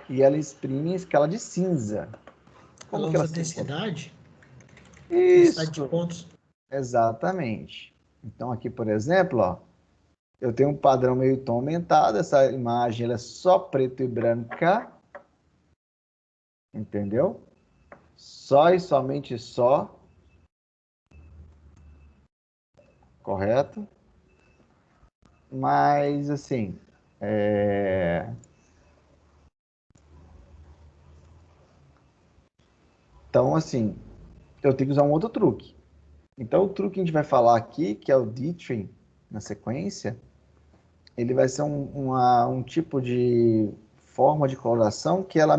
e ela exprime em escala de cinza. Como Ela que ela usa simula? densidade, densidade de Isso, pontos. exatamente. Então aqui, por exemplo, ó, eu tenho um padrão meio tom aumentado, essa imagem ela é só preto e branca, entendeu? Só e somente só correto? Mas, assim, então, assim, eu tenho que usar um outro truque. Então, o truque que a gente vai falar aqui, que é o Ditrin, na sequência, ele vai ser um tipo de forma de coloração que ela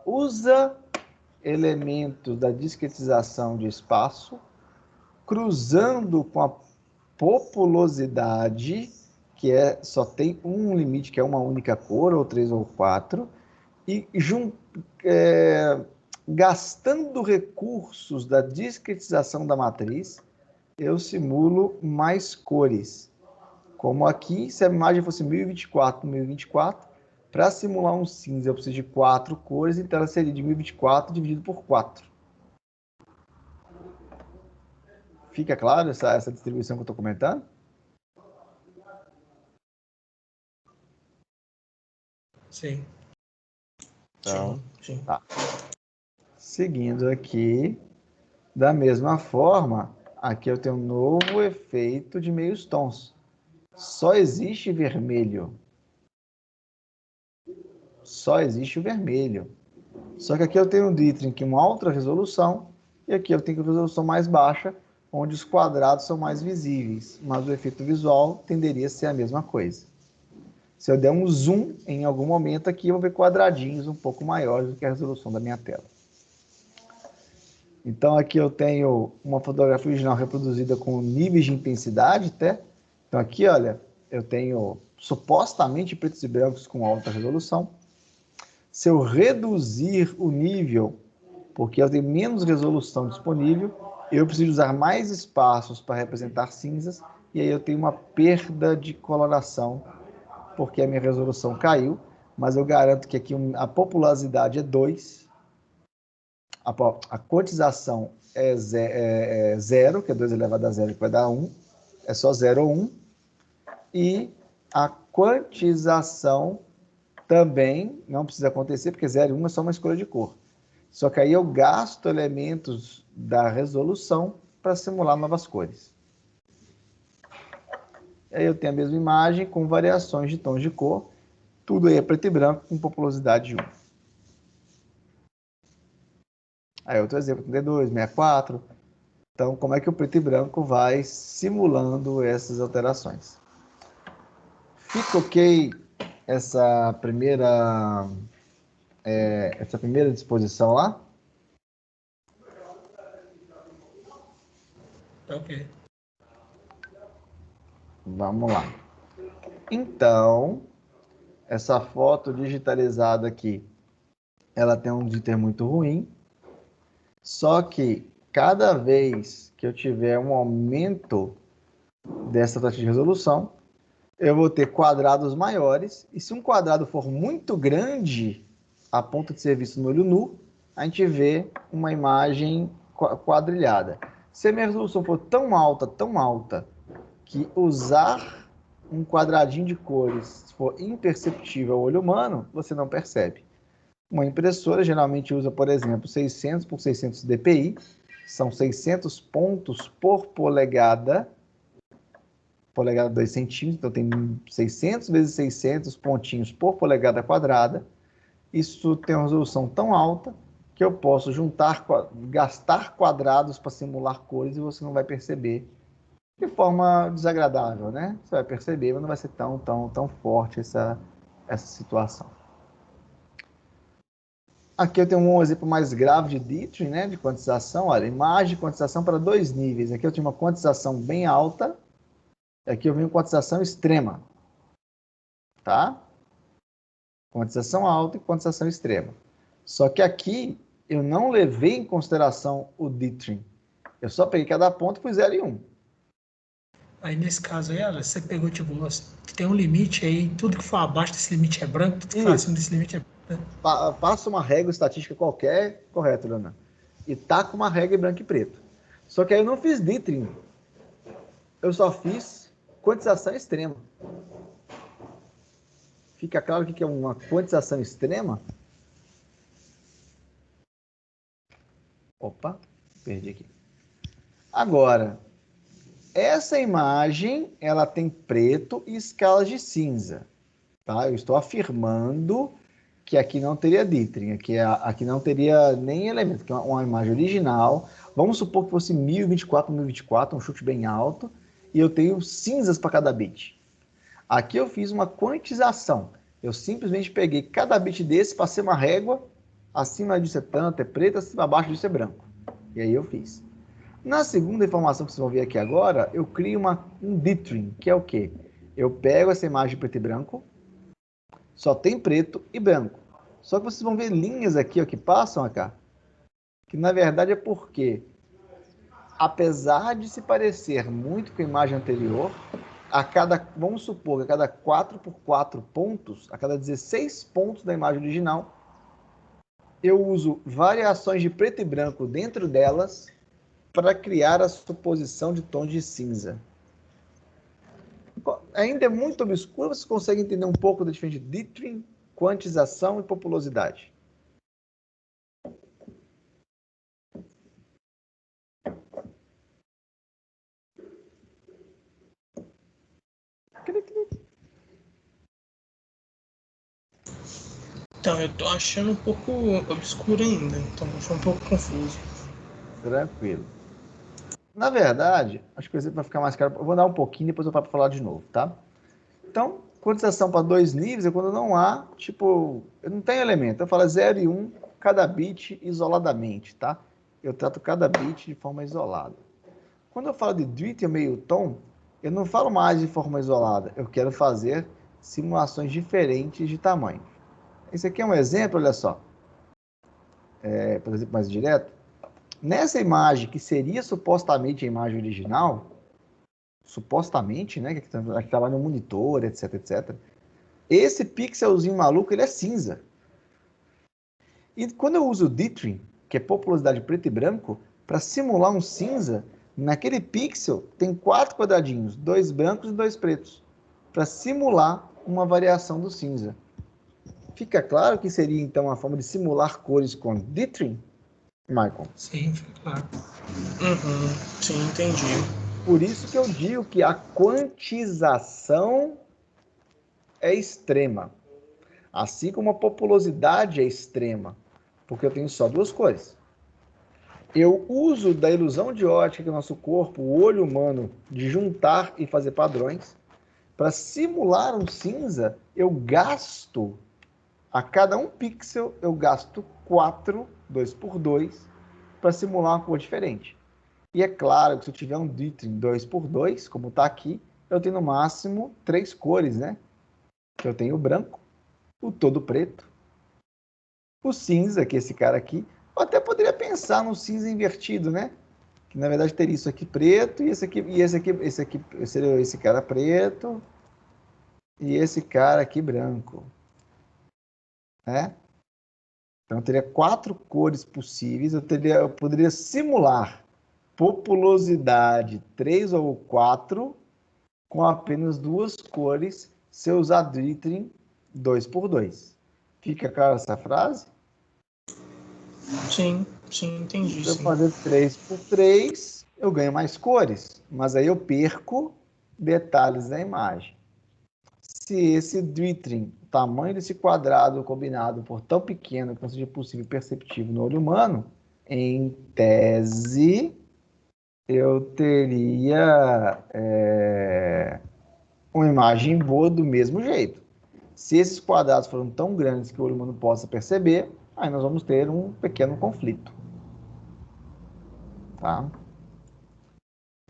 usa elementos da discretização de espaço, cruzando com a populosidade, que só tem um limite, que é uma única cor, ou 3 ou 4, e gastando recursos da discretização da matriz, eu simulo mais cores. Como aqui, se a imagem fosse 1024 por 1024, para simular um cinza eu preciso de 4 cores, então ela seria de 1024 dividido por 4. Fica claro essa distribuição que eu estou comentando? Sim. Então, sim. tá. Seguindo aqui, da mesma forma, aqui eu tenho um novo efeito de meios tons. Só existe vermelho. Só existe o vermelho. Só que aqui eu tenho um Ditrin com uma alta resolução e aqui eu tenho uma resolução mais baixa, onde os quadrados são mais visíveis, mas o efeito visual tenderia a ser a mesma coisa. Se eu der um zoom em algum momento aqui, eu vou ver quadradinhos um pouco maiores do que a resolução da minha tela. Então aqui eu tenho uma fotografia original reproduzida com níveis de intensidade, até. Então aqui, olha, eu tenho supostamente pretos e brancos com alta resolução. Se eu reduzir o nível, porque eu tenho menos resolução disponível, eu preciso usar mais espaços para representar cinzas, e aí eu tenho uma perda de coloração, porque a minha resolução caiu, mas eu garanto que aqui a populosidade é 2, a quantização é 0, que é 2 elevado a 0, que vai dar 1, é só 0 ou 1, e a quantização também não precisa acontecer, porque 0 e 1 é só uma escolha de cor. Só que aí eu gasto elementos da resolução para simular novas cores. Aí eu tenho a mesma imagem com variações de tons de cor, tudo aí é preto e branco com populosidade 1. Aí outro exemplo, 32, 64. Então, como é que o preto e branco vai simulando essas alterações? Fica ok essa primeira disposição lá? Ok. Vamos lá. Então, essa foto digitalizada aqui, ela tem um jitter muito ruim, só que cada vez que eu tiver um aumento dessa taxa de resolução, eu vou ter quadrados maiores, e se um quadrado for muito grande, a ponto de ser visto no olho nu, a gente vê uma imagem quadrilhada. Se a minha resolução for tão alta, que usar um quadradinho de cores for imperceptível ao olho humano, você não percebe. Uma impressora geralmente usa, por exemplo, 600 por 600 dpi, são 600 pontos por polegada 2 centímetros, então tem 600 vezes 600 pontinhos por polegada quadrada. Isso tem uma resolução tão alta que eu posso gastar quadrados para simular cores e você não vai perceber de forma desagradável, né? Você vai perceber, mas não vai ser tão forte essa situação. Aqui eu tenho um exemplo mais grave de Ditrin, né? De quantização. Olha, imagem de quantização para 2 níveis. Aqui eu tenho uma quantização bem alta. Aqui eu venho quantização extrema. Tá? Quantização alta e quantização extrema. Só que aqui eu não levei em consideração o Ditrin. Eu só peguei cada ponto e pus 0 e 1. Aí nesse caso aí, olha, você pegou, tipo, tem um limite aí, tudo que for abaixo desse limite é branco, tudo que for acima desse limite é branco. Passa uma régua estatística qualquer, correto, Leonardo? E taca uma régua em branco e preto. Só que aí eu não fiz Ditrin. Eu só fiz quantização extrema. Fica claro o que é uma quantização extrema? Opa, perdi aqui. Agora, essa imagem, ela tem preto e escalas de cinza. Tá? Eu estou afirmando que aqui não teria dithering, aqui não teria nem elemento, que é uma imagem original. Vamos supor que fosse 1024 1024, um chute bem alto, e eu tenho cinzas para cada bit. Aqui eu fiz uma quantização. Eu simplesmente peguei cada bit desse, passei uma régua, acima disso é tanto, é preto, acima abaixo disso é branco. E aí eu fiz. Na segunda informação que vocês vão ver aqui agora, eu crio um dithering, que é o quê? Eu pego essa imagem preto e branco, só tem preto e branco. Só que vocês vão ver linhas aqui ó, que passam aqui, que na verdade é porque, apesar de se parecer muito com a imagem anterior, vamos supor que a cada 4 por 4 pontos, a cada 16 pontos da imagem original, eu uso variações de preto e branco dentro delas para criar a suposição de tons de cinza. Ainda é muito obscuro, você consegue entender um pouco da diferença de dithering, quantização e populosidade. Então, eu tô achando um pouco obscuro ainda, então foi um pouco confuso. Tranquilo. Na verdade, acho que o exemplo vai ficar mais claro. Eu vou dar um pouquinho, depois eu vou falar de novo, tá? Então, quantização para 2 níveis é quando não há, tipo, eu não tenho elemento. Eu falo 0 e 1, cada bit isoladamente, tá? Eu trato cada bit de forma isolada. Quando eu falo de dithering ou meio tom, eu não falo mais de forma isolada. Eu quero fazer simulações diferentes de tamanho. Esse aqui é um exemplo, olha só. Por exemplo, mais direto. Nessa imagem, que seria supostamente a imagem original, supostamente, né, que estava no monitor, etc, etc. Esse pixelzinho maluco, ele é cinza. E quando eu uso o dithering, que é populosidade preto e branco, para simular um cinza, naquele pixel tem 4 quadradinhos, 2 brancos e 2 pretos, para simular uma variação do cinza. Fica claro que seria, então, uma forma de simular cores com dithering, Michael? Sim, fica claro. Sim, entendi. Por isso que eu digo que a quantização é extrema. Assim como a populosidade é extrema, porque eu tenho só 2 cores. Eu uso da ilusão de ótica que o nosso corpo, o olho humano, de juntar e fazer padrões. Para simular um cinza, eu gasto, a cada 1 pixel, eu gasto 4, 2 por 2, para simular uma cor diferente. E é claro que se eu tiver um dithering 2 por 2, como está aqui, eu tenho no máximo 3 cores, né? Eu tenho o branco, o todo preto, o cinza, que é esse cara aqui. Eu até poderia pensar no cinza invertido, né? Que na verdade teria isso aqui preto e esse aqui seria esse cara preto e esse cara aqui branco, né? Então eu teria 4 cores possíveis. Eu poderia simular populosidade 3 ou 4 com apenas 2 cores se eu usar dithering 2 por 2. Fica clara essa frase? Sim, entendi. Se eu fazer 3 por 3, eu ganho mais cores, mas aí eu perco detalhes da imagem. Se esse dithering, o tamanho desse quadrado combinado por tão pequeno que não seja possível perceptível no olho humano, em tese, eu teria uma imagem boa do mesmo jeito. Se esses quadrados foram tão grandes que o olho humano possa perceber, aí nós vamos ter um pequeno conflito. Tá?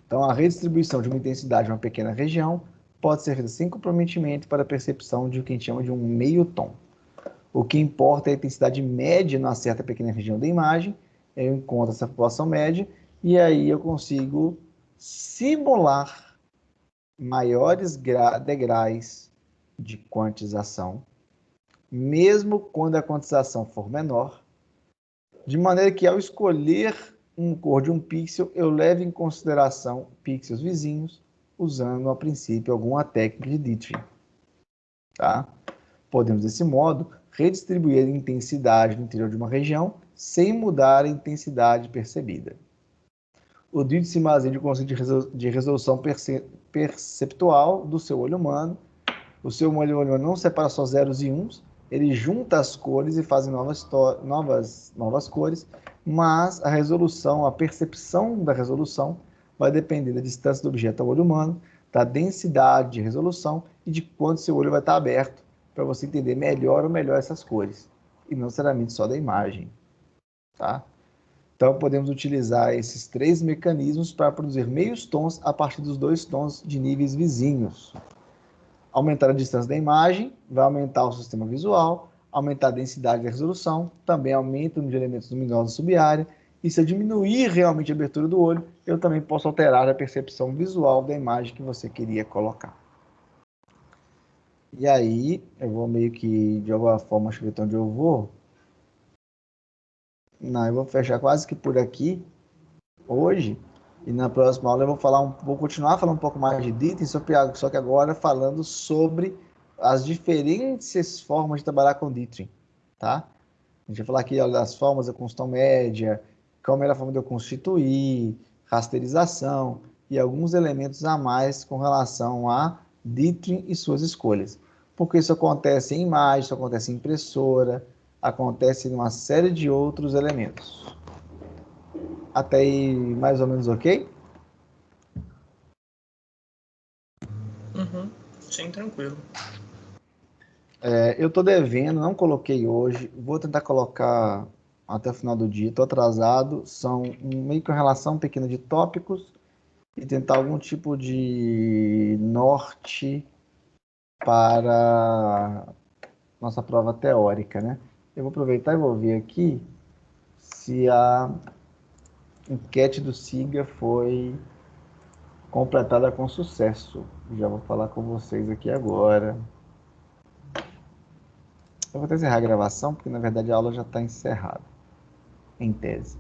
Então, a redistribuição de uma intensidade em uma pequena região pode ser feita sem comprometimento para a percepção de o que a gente chama de um meio tom. O que importa é a intensidade média numa certa pequena região da imagem, eu encontro essa população média, e aí eu consigo simular maiores degraus de quantização, mesmo quando a quantização for menor, de maneira que ao escolher cor de um pixel, eu levo em consideração pixels vizinhos, usando a princípio alguma técnica de dithering. Tá? Podemos, desse modo, redistribuir a intensidade no interior de uma região sem mudar a intensidade percebida. O DIT se baseia no conceito de resolução perceptual do seu olho humano. O seu olho humano não separa só zeros e uns, ele junta as cores e faz novas cores, mas a resolução, a percepção da resolução vai depender da distância do objeto ao olho humano, da densidade de resolução e de quanto seu olho vai estar aberto, para você entender melhor ou melhor essas cores, e não necessariamente só da imagem. Tá? Então, podemos utilizar esses 3 mecanismos para produzir meios tons a partir dos 2 tons de níveis vizinhos. Aumentar a distância da imagem, vai aumentar o sistema visual, aumentar a densidade da resolução, também aumenta o número de elementos luminosos sub-área, e se eu diminuir realmente a abertura do olho, eu também posso alterar a percepção visual da imagem que você queria colocar. E aí, eu vou meio que, de alguma forma, deixa eu ver onde eu vou. Não, eu vou fechar quase que por aqui, hoje, e na próxima aula eu vou continuar falando um pouco mais de DIT, só que agora falando sobre as diferentes formas de trabalhar com DIT, tá? A gente vai falar aqui, olha, das formas da construção média, como era a forma de eu constituir, rasterização e alguns elementos a mais com relação a DIT e suas escolhas. Porque isso acontece em imagem, isso acontece em impressora, acontece em uma série de outros elementos. Até aí, mais ou menos ok? Sim, tranquilo. Eu estou devendo, não coloquei hoje, vou tentar colocar até o final do dia, estou atrasado, são meio que uma relação pequena de tópicos e tentar algum tipo de norte para nossa prova teórica, né? Eu vou aproveitar e vou ver aqui se a enquete do SIGA foi completada com sucesso. Já vou falar com vocês aqui agora. Eu vou até encerrar a gravação, porque na verdade a aula já está encerrada, em tese.